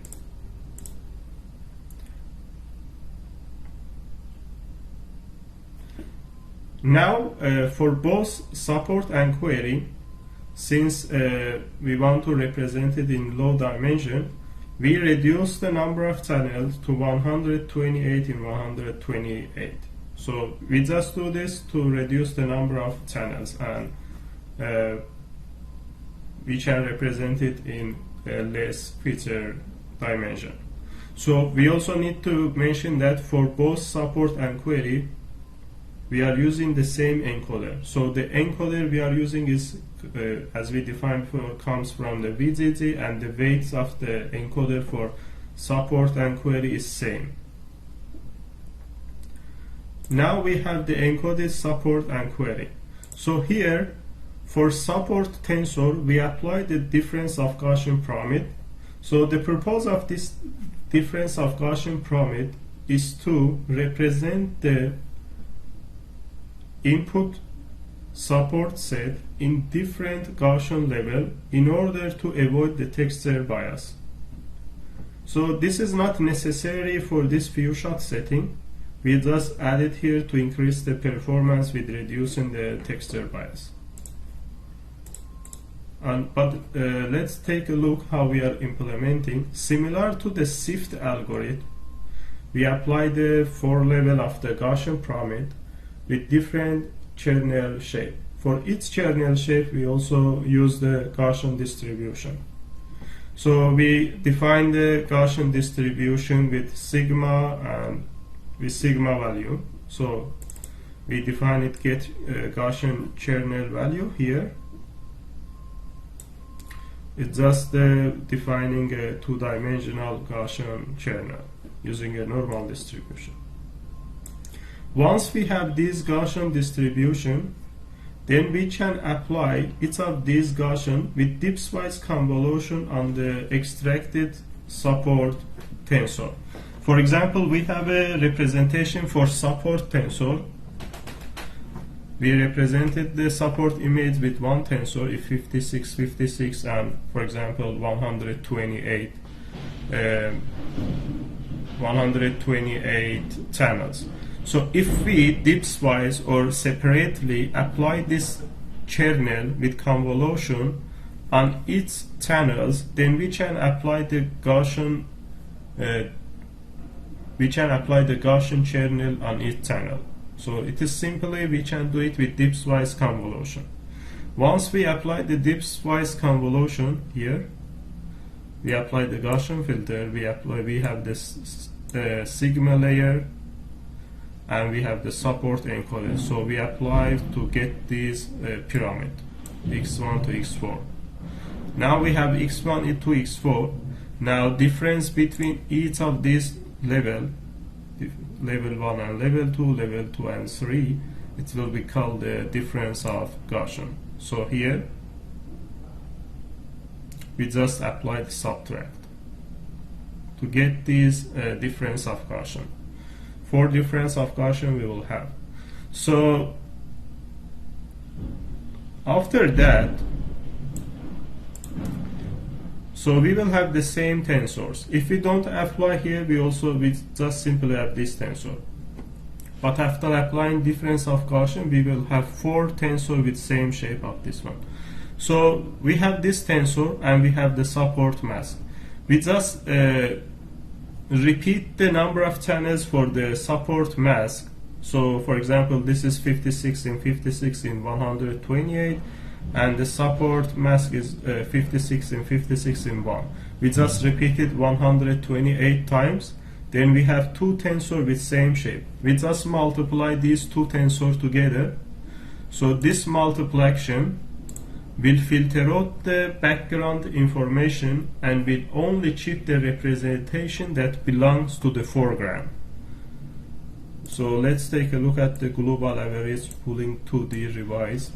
Now for both support and query, since we want to represent it in low dimension, we reduce the number of channels to 128 in 128. So we just do this to reduce the number of channels, and we can represent it in a less feature dimension. So we also need to mention that for both support and query, we are using the same encoder. So the encoder we are using is, as we defined before, comes from the VGG, and the weights of the encoder for support and query is same. Now we have the encoded support and query. So here, for support tensor, we apply the difference of Gaussian parameter. So the purpose of this difference of Gaussian parameter is to represent the input support set in different Gaussian level in order to avoid the texture bias. So this is not necessary for this few shot setting. We just add it here to increase the performance with reducing the texture bias. But let's take a look how we are implementing. Similar to the SIFT algorithm, we apply the 4 level of the Gaussian parameter with different kernel shape. For each kernel shape, we also use the Gaussian distribution. So we define the Gaussian distribution with sigma and with sigma value. So we define it get Gaussian kernel value here. It's just defining a 2-dimensional Gaussian kernel using a normal distribution. Once we have this Gaussian distribution, then we can apply each of these Gaussian with dipswise convolution on the extracted support tensor. For example, we have a representation for support tensor. We represented the support image with one tensor, if 56, 56, and for example 128 channels. So if we dipswise or separately apply this kernel with convolution on each channels, then we can apply the Gaussian kernel on each channel. So it is simply we can do it with dipswise convolution. Once we apply the dipswise convolution here, we apply the Gaussian filter. We have this sigma layer, and we have the support encoder. So we apply to get this pyramid, x1 to x4. Now we have x1 to x4. Now difference between each of these level 1 and level 2 and 3, it will be called the difference of Gaussian. So here we just apply the subtract to get this difference of Gaussian. 4 difference of Gaussian we will have. So after that, so we will have the same tensors. If we don't apply here, we just simply have this tensor. But after applying difference of Gaussian, we will have 4 tensor with same shape of this one. So we have this tensor and we have the support mask. We just repeat the number of channels for the support mask. So for example, this is 56 in 56 in 128, and the support mask is 56 in 56 in 1. We just repeat it 128 times. Then we have 2 tensor with same shape. We just multiply these 2 tensor together. So this multiplication will filter out the background information and will only keep the representation that belongs to the foreground. So let's take a look at the global average pooling 2D revise.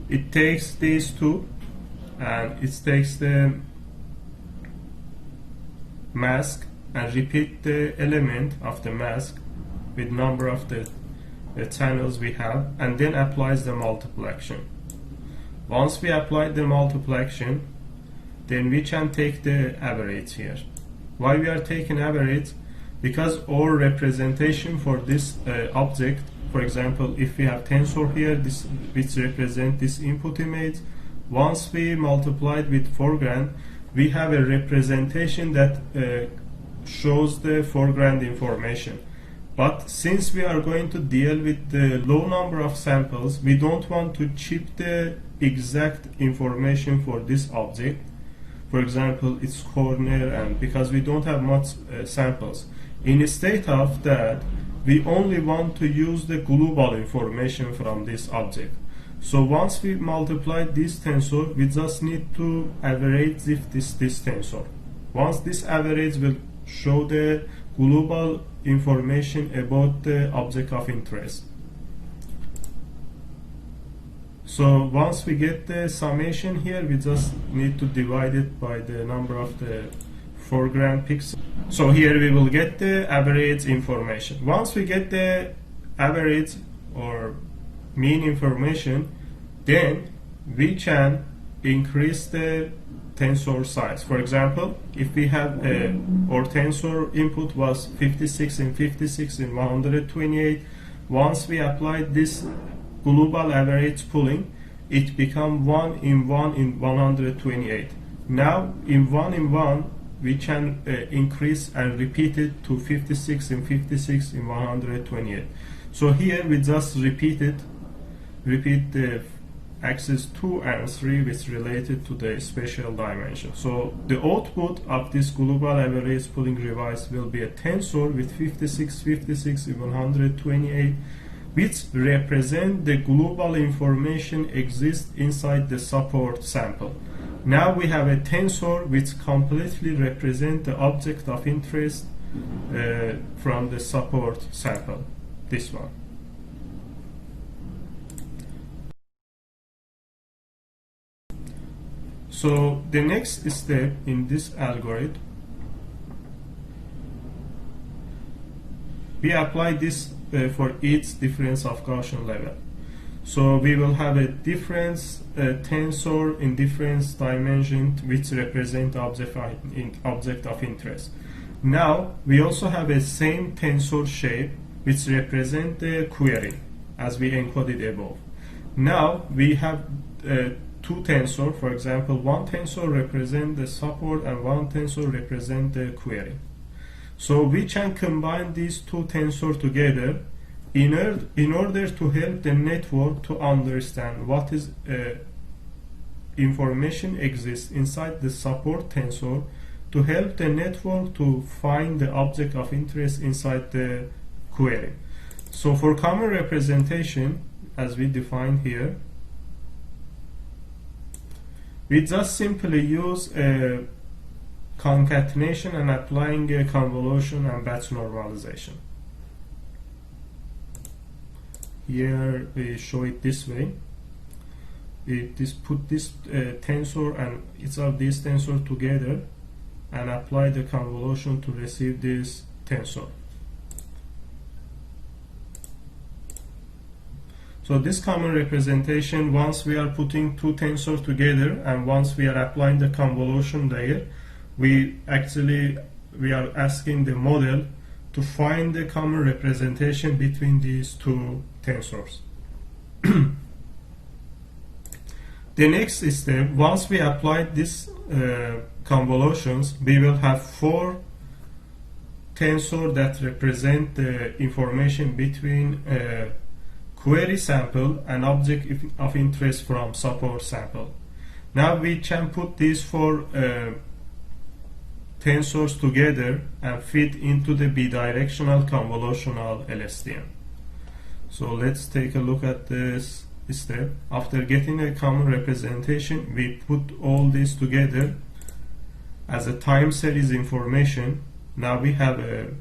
It takes these 2 and it takes the mask and repeat the element of the mask with number of the channels we have, and then applies the multiplication. Once we apply the multiplication, then we can take the average here. Why we are taking average? Because our representation for this object, for example, if we have tensor here, this which represent this input image, once we multiply it with foreground, we have a representation that shows the foreground information. But since we are going to deal with the low number of samples, we don't want to keep the exact information for this object. for example, its corner, and because we don't have much samples. Instead of that, we only want to use the global information from this object. So once we multiply this tensor, we just need to average this tensor. Once this average will show the global information about the object of interest. So once we get the summation here, we just need to divide it by the number of the foreground pixels. So here we will get the average information. Once we get the average or mean information, then we can increase the tensor size. For example, if we have our tensor input was 56 in 56 in 128, once we apply this global average pooling, it become 1 in 1 in 128. Now in 1 in 1 we can increase and repeat it to 56 in 56 in 128. So here we just repeat the axis 2 and 3 which related to the spatial dimension. So the output of this global average pooling device will be a tensor with 56 in 128, which represent the global information exists inside the support sample. Now we have a tensor which completely represent the object of interest from the support sample, this one. So the next step in this algorithm, we apply this for each difference of Gaussian level. So we will have a difference tensor in difference dimension which represent object of interest. Now we also have a same tensor shape which represent the query as we encoded above. Now we have two tensor. For example, one tensor represent the support and one tensor represent the query. So we can combine these two tensors together in order to help the network to understand what is information exists inside the support tensor, to help the network to find the object of interest inside the query. So for common representation, as we define here, we just simply use a concatenation and applying a convolution and batch normalization. Here we show it this way. We just put this tensor and each of these tensors together and apply the convolution to receive this tensor. So this common representation, once we are putting two tensors together and once we are applying the convolution layer, we are asking the model to find the common representation between these two tensors. The next step, once we apply this convolutions, we will have four tensors that represent the information between query sample and object of interest from support sample. Now we can put these four tensors together and fit into the bidirectional convolutional LSTM. So let's take a look at this step. After getting a common representation, we put all this together as a time series information. Now we have a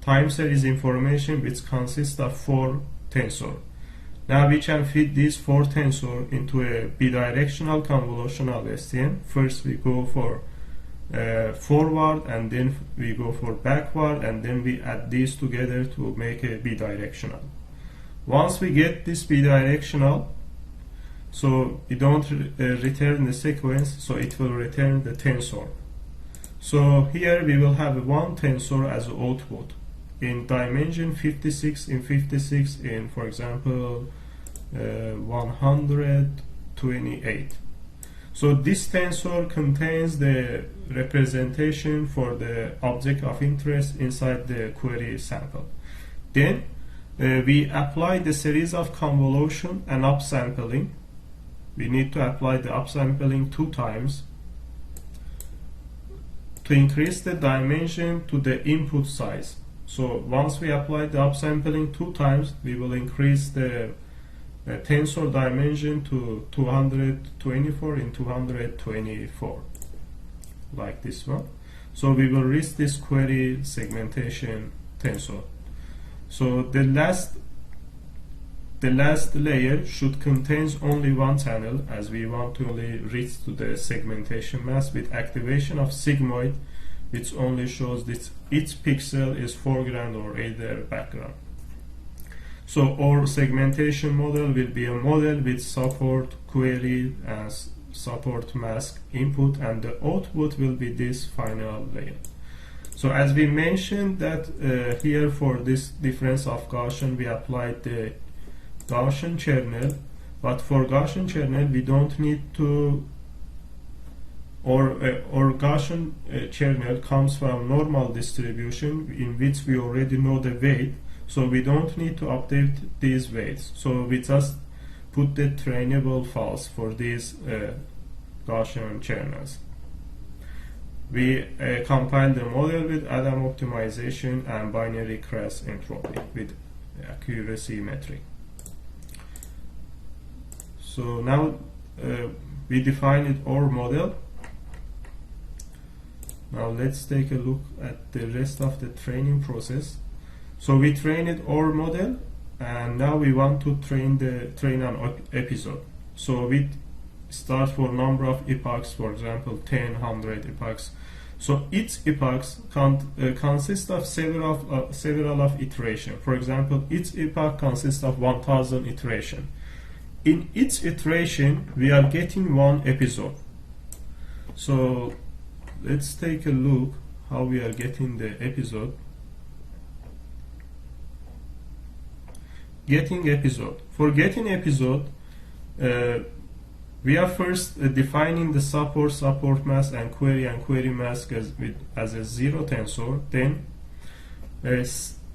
time series information which consists of four tensors. Now we can fit these four tensors into a bidirectional convolutional LSTM. First we go for forward, and then we go for backward, and then we add these together to make a bidirectional. Once we get this bidirectional, so we don't return the sequence, so it will return the tensor. So here we will have one tensor as output in dimension 56 in 56 in, for example, 128. So this tensor contains the representation for the object of interest inside the query sample. Then we apply the series of convolution and upsampling. We need to apply the upsampling 2 times. to increase the dimension to the input size. So once we apply the upsampling 2 times, we will increase the tensor dimension to 224 in 224, like this one. So we will reach this query segmentation tensor. So the last layer should contain only one channel, as we want to only reach to the segmentation mask with activation of sigmoid, which only shows that each pixel is foreground or either background. So our segmentation model will be a model with support query as support mask input, and the output will be this final layer. So as we mentioned that here for this difference of Gaussian, we applied the Gaussian kernel, but for Gaussian kernel we don't need to, or Gaussian kernel comes from normal distribution in which we already know the weight, so we don't need to update these weights. So we just put the trainable false for these Gaussian kernels. We compile the model with Adam optimization and binary crash entropy with accuracy metric. So now we defined our model. Now let's take a look at the rest of the training process. So we trained our model, and now we want to train an episode. So we start for number of epochs, for example 10, 100 epochs. So each epoch consists of several of iteration. For example, each epoch consists of 1000 iteration. In each iteration we are getting one episode. So let's take a look how we are getting the episode. Getting episode. For getting episode, we are first defining the support mask and query mask as a zero tensor. Then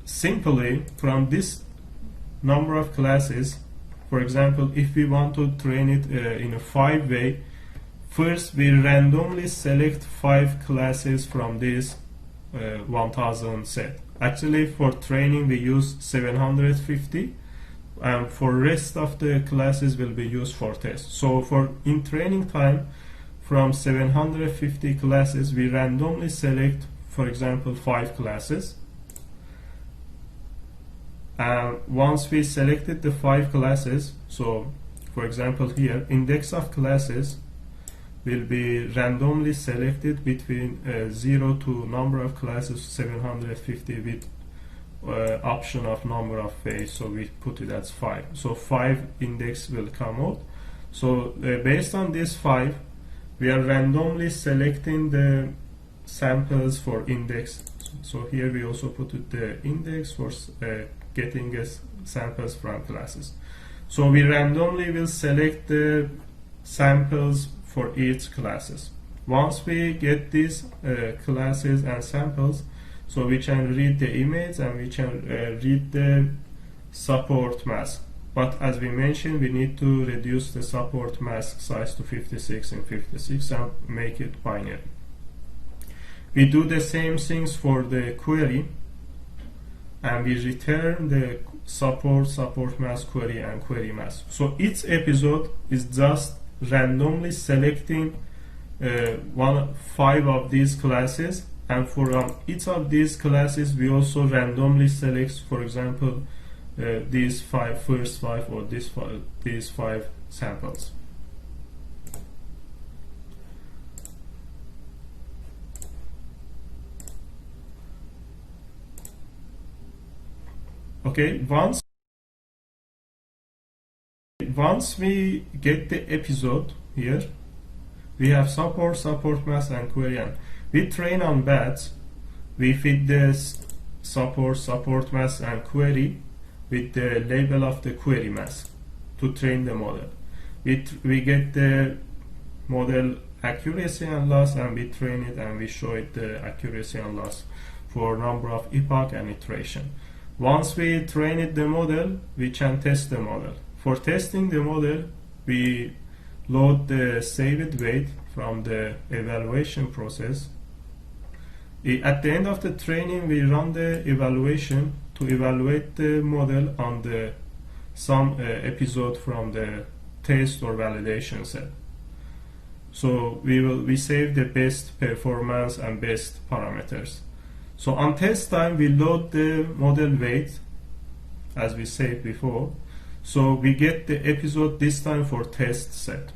simply from this number of classes, for example, if we want to train it in a 5-way, first we randomly select 5 classes from this 1000 set. Actually for training we use 750, and for rest of the classes will be used for test. So for in training time, from 750 classes we randomly select, for example, 5 classes. And once we selected the 5 classes, so for example here index of classes will be randomly selected between 0 to number of classes 750 with option of number of ways, so we put it as 5. So 5 index will come out. So based on this 5, we are randomly selecting the samples for index. So here we also put it the index for getting samples from classes. So we randomly will select the samples for each classes. Once we get these classes and samples, so we can read the image and we can read the support mask. But as we mentioned, we need to reduce the support mask size to 56 and 56 and make it binary. We do the same things for the query, and we return the support mask query and query mask. So each episode is just randomly selecting 5 of these classes, and for each of these classes we also randomly select, for example, these first 5 or these 5 samples. Okay, once we get the episode here, we have support mask and query, and we train on batch. We feed this support mask and query with the label of the query mask to train the model. We get the model accuracy and loss, and we train it and we show it the accuracy and loss for number of epoch and iteration. Once we train the model, we can test the model. For testing the model, we load the saved weight from the evaluation process. At the end of the training, we run the evaluation to evaluate the model on some episode from the test or validation set. So we save the best performance and best parameters. So on test time, we load the model weight, as we said before. So we get the episode this time for test set.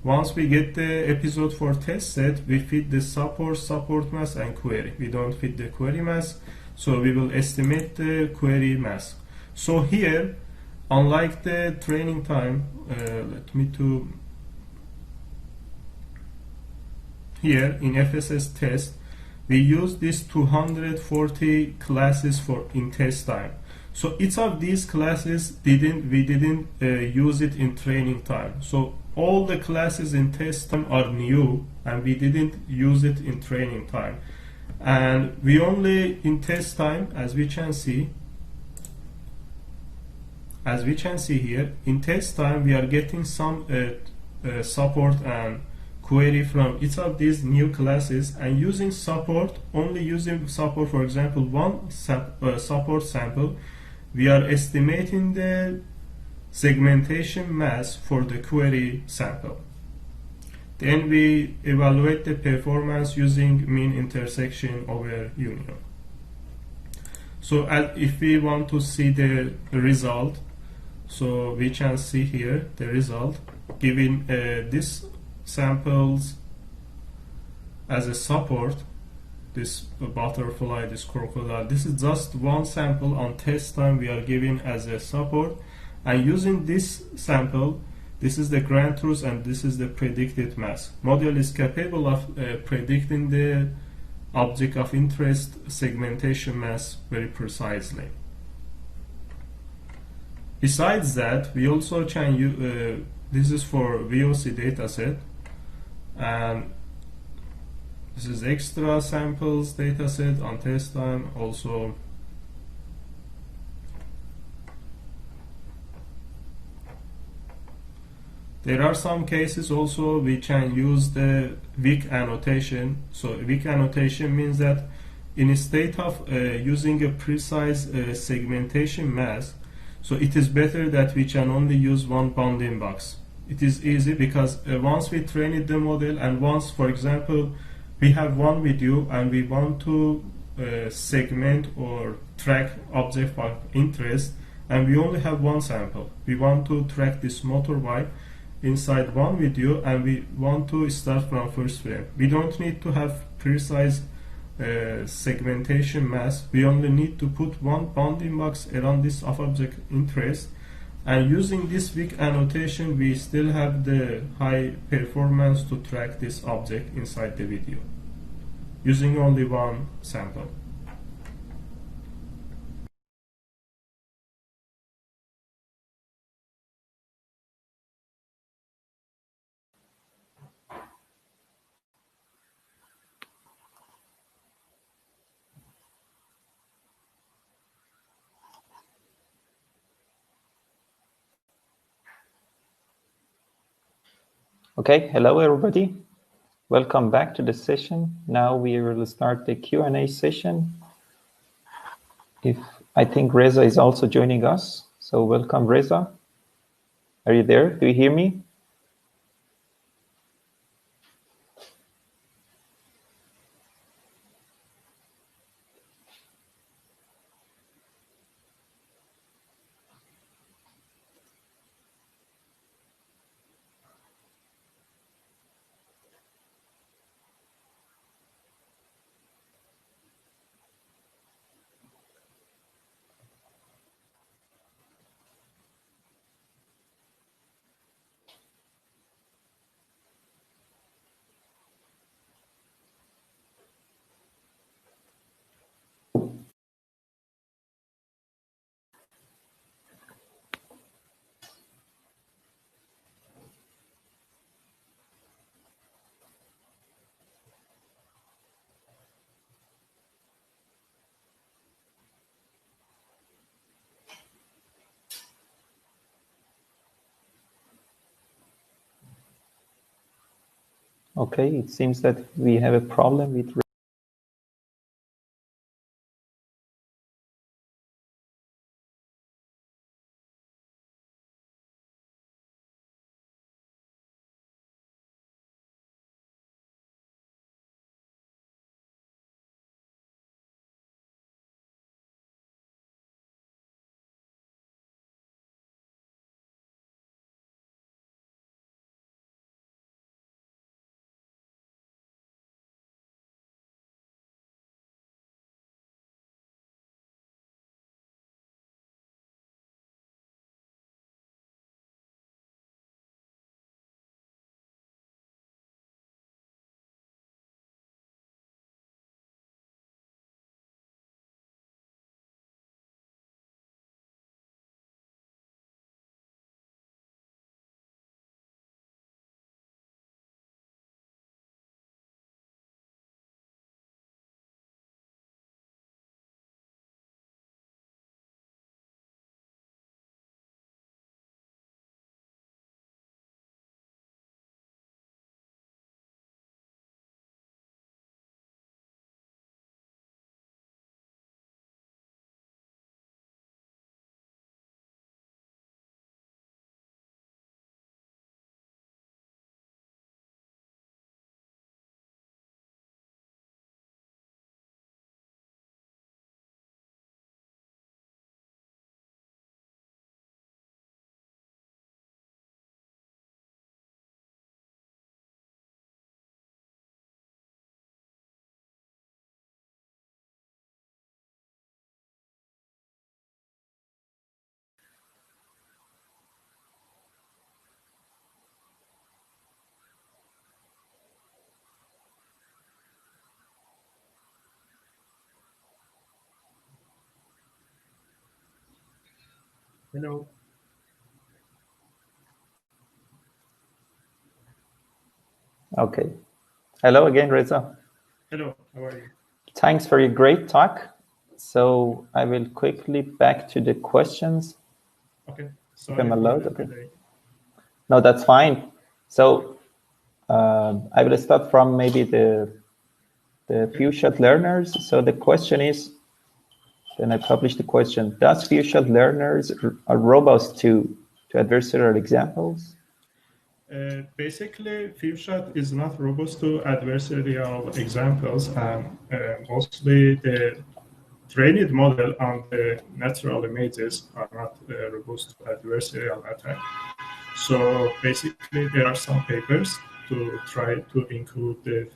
Once we get the episode for test set, we feed the support mass, and query. We don't feed the query mass, so we will estimate the query mass. So here, unlike the training time, here in FSS test, we use these 240 classes in test time. So each of these classes we didn't use it in training time. So all the classes in test time are new, and we didn't use it in training time. And we only in test time, as we can see here, in test time we are getting some support and query from each of these new classes, and using support, for example, one support sample, we are estimating the segmentation mass for the query sample. Then we evaluate the performance using mean intersection over union. So if we want to see the result, so we can see here the result giving this samples as a support, this butterfly, this crocodile. This is just one sample on test time we are giving as a support, and using this sample, this is the grand truth and this is the predicted mass. Model is capable of predicting the object of interest segmentation mass very precisely. Besides that, we also can use this is for VOC dataset, and this is extra samples dataset on test time. Also, there are some cases also we can use the weak annotation. So weak annotation means that instead of using a precise segmentation mask, so it is better that we can only use one bounding box. It is easy because once we train the model, and once, for example, we have one video and we want to segment or track object of interest, and we only have one sample. We want to track this motorbike inside one video, and we want to start from first frame. We don't need to have precise segmentation mask. We only need to put one bounding box around this of object interest, and using this weak annotation we still have the high performance to track this object inside the video using only one sample. Okay, hello everybody. Welcome back to the session. Now we will start the Q&A session. I think Reza is also joining us. So welcome, Reza. Are you there? Do you hear me? Okay, it seems that we have a problem with. Hello. Okay. Hello again, Reza. Hello, how are you? Thanks for your great talk. So I will quickly back to the questions. Okay, If I'm sorry for allowed, the okay. delay. No, that's fine. So I will start from maybe the few shot learners. So the question is, then I publish the question, does few shot learners are robust to adversarial examples? Basically, FeewShot is not robust to adversarial examples, and mostly the trained model on the natural images are not robust to adversarial attack. So basically, there are some papers to try to include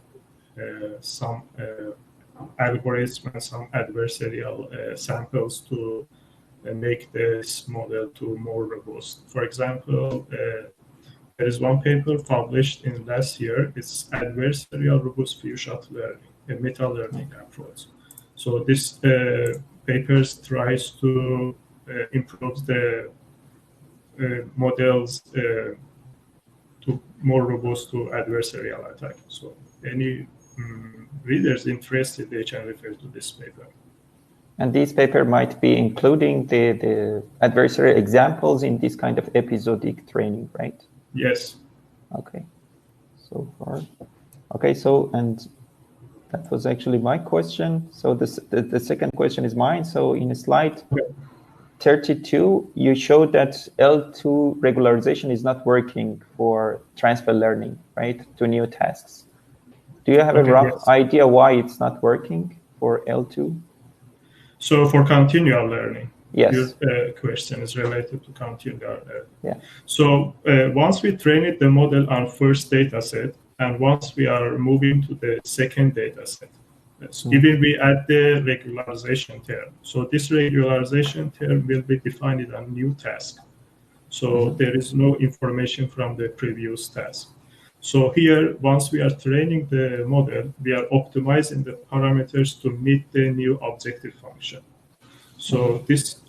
some algorithm and some adversarial samples to make this model to more robust. For example, there is one paper published in last year. It's adversarial robust few-shot learning, a meta-learning approach. So this paper tries to improve the models to more robust to adversarial attack. So any readers interested, they can refer to this paper. And this paper might be including the adversary examples in this kind of episodic training, right? Yes. Okay. So far. Okay, so, and that was actually my question. So the second question is mine. So in slide 32, you showed that L2 regularization is not working for transfer learning, right, to new tasks. Do you have a rough Yes. idea why it's not working for L2? So for continual learning, Yes. your question is related to continual learning. Yeah. So once we train the model on first data set, and once we are moving to the second data set, even we add the regularization term. So this regularization term will be defined on new task. So there is no information from the previous task. So here, once we are training the model, we are optimizing the parameters to meet the new objective function. So this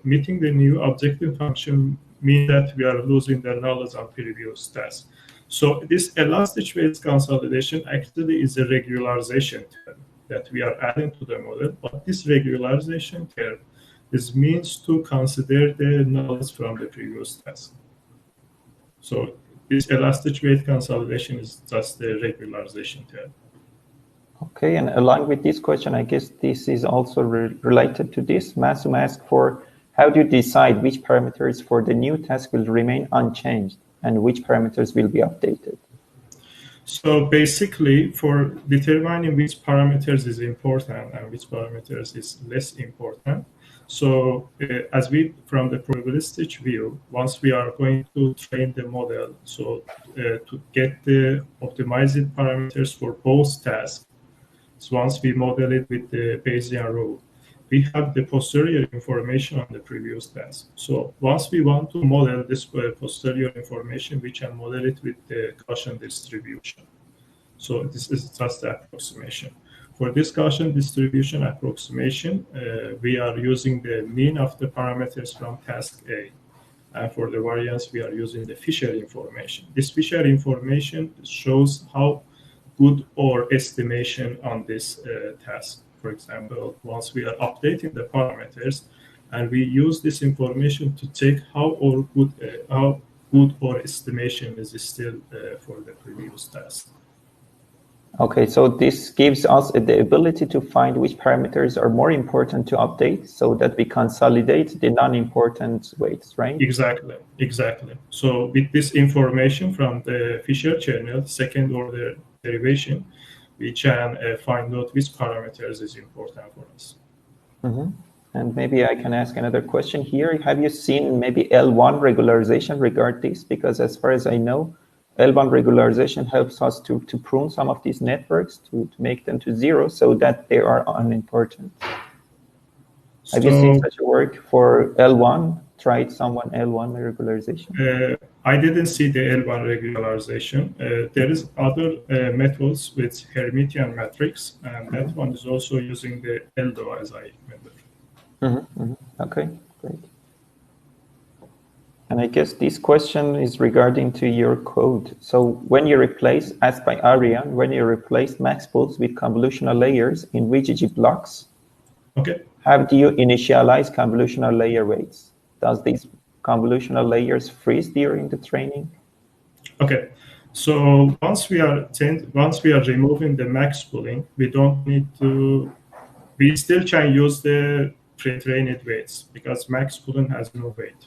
meeting the new objective function means that we are losing the knowledge on previous tasks. So this elastic weight consolidation actually is a regularization term that we are adding to the model, but this regularization term is means to consider the knowledge from the previous task. So this elastic weight consolidation is just the regularization theorem. Okay, and along with this question, I guess this is also related to this. Masum asked for, how do you decide which parameters for the new task will remain unchanged and which parameters will be updated? So basically, for determining which parameters is important and which parameters is less important, so as we, from the probabilistic view, once we are going to train the model, so to get the optimized parameters for both tasks, so once we model it with the Bayesian rule, we have the posterior information on the previous task. So once we want to model this posterior information, we can model it with the Gaussian distribution. So this is just the approximation. For this Gaussian distribution approximation, we are using the mean of the parameters from task A. And for the variance, we are using the Fisher information. This Fisher information shows how good our estimation on this task. For example, once we are updating the parameters, and we use this information to check how good our estimation is still for the previous task. Okay, so this gives us the ability to find which parameters are more important to update so that we consolidate the non-important weights, right? Exactly. So with this information from the Fisher channel, second order derivation, we can find out which parameters is important for us. Mm-hmm. And maybe I can ask another question here. Have you seen maybe L1 regularization regard this? Because as far as I know, L1 regularization helps us to prune some of these networks to make them to zero so that they are unimportant. Have you seen such a work for L1? Tried someone L1 regularization? I didn't see the L1 regularization. There is other methods with Hermitian matrix, and that one is also using the ELDO, as I remember. Mm-hmm, mm-hmm. Okay, great. And I guess this question is regarding to your code. So when you replace, asked by Arian, when you replace max pools with convolutional layers in VGG blocks, okay, how do you initialize convolutional layer weights? Does these convolutional layers freeze during the training? Okay, so once we are removing the max pooling, we don't need to. We still can use the pre-trained weights because max pooling has no weight.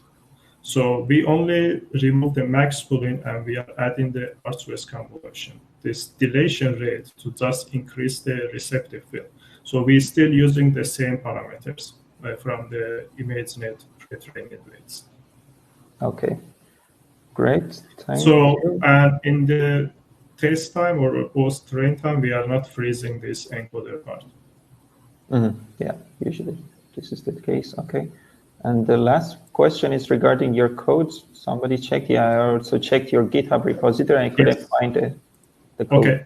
So we only remove the max pooling and we are adding the arch-west convolution, this dilation rate to just increase the receptive field. So we're still using the same parameters from the ImageNet pre-trained weights. Okay, great. Thank so you. And in the test time or post-train time, we are not freezing this encoder part. Mm-hmm. Yeah, usually this is the case. Okay. And the last question is regarding your codes. Somebody checked. Yeah, I also checked your GitHub repository. I couldn't find the code. Okay,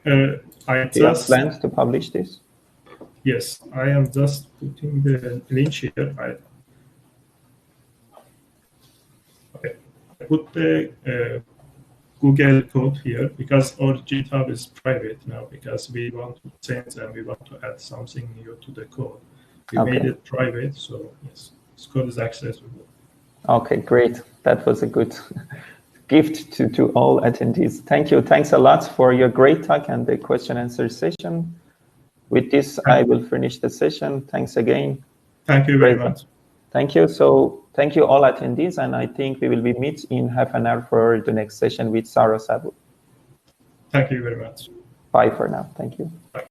Do you have plans to publish this? Yes, I am just putting the link here. I put the Google code here because our GitHub is private now because we want to change and we want to add something new to the code. We made it private, so yes, this code is accessible. Okay, great. That was a good gift to all attendees. Thank you. Thanks a lot for your great talk and the question answer session. With this, I will finish the session. Thanks again. Thank you very much. Thank you. So thank you all attendees, and I think we will be meet in half an hour for the next session with Sarah Sabu. Thank you very much. Bye for now. Thank you. Bye.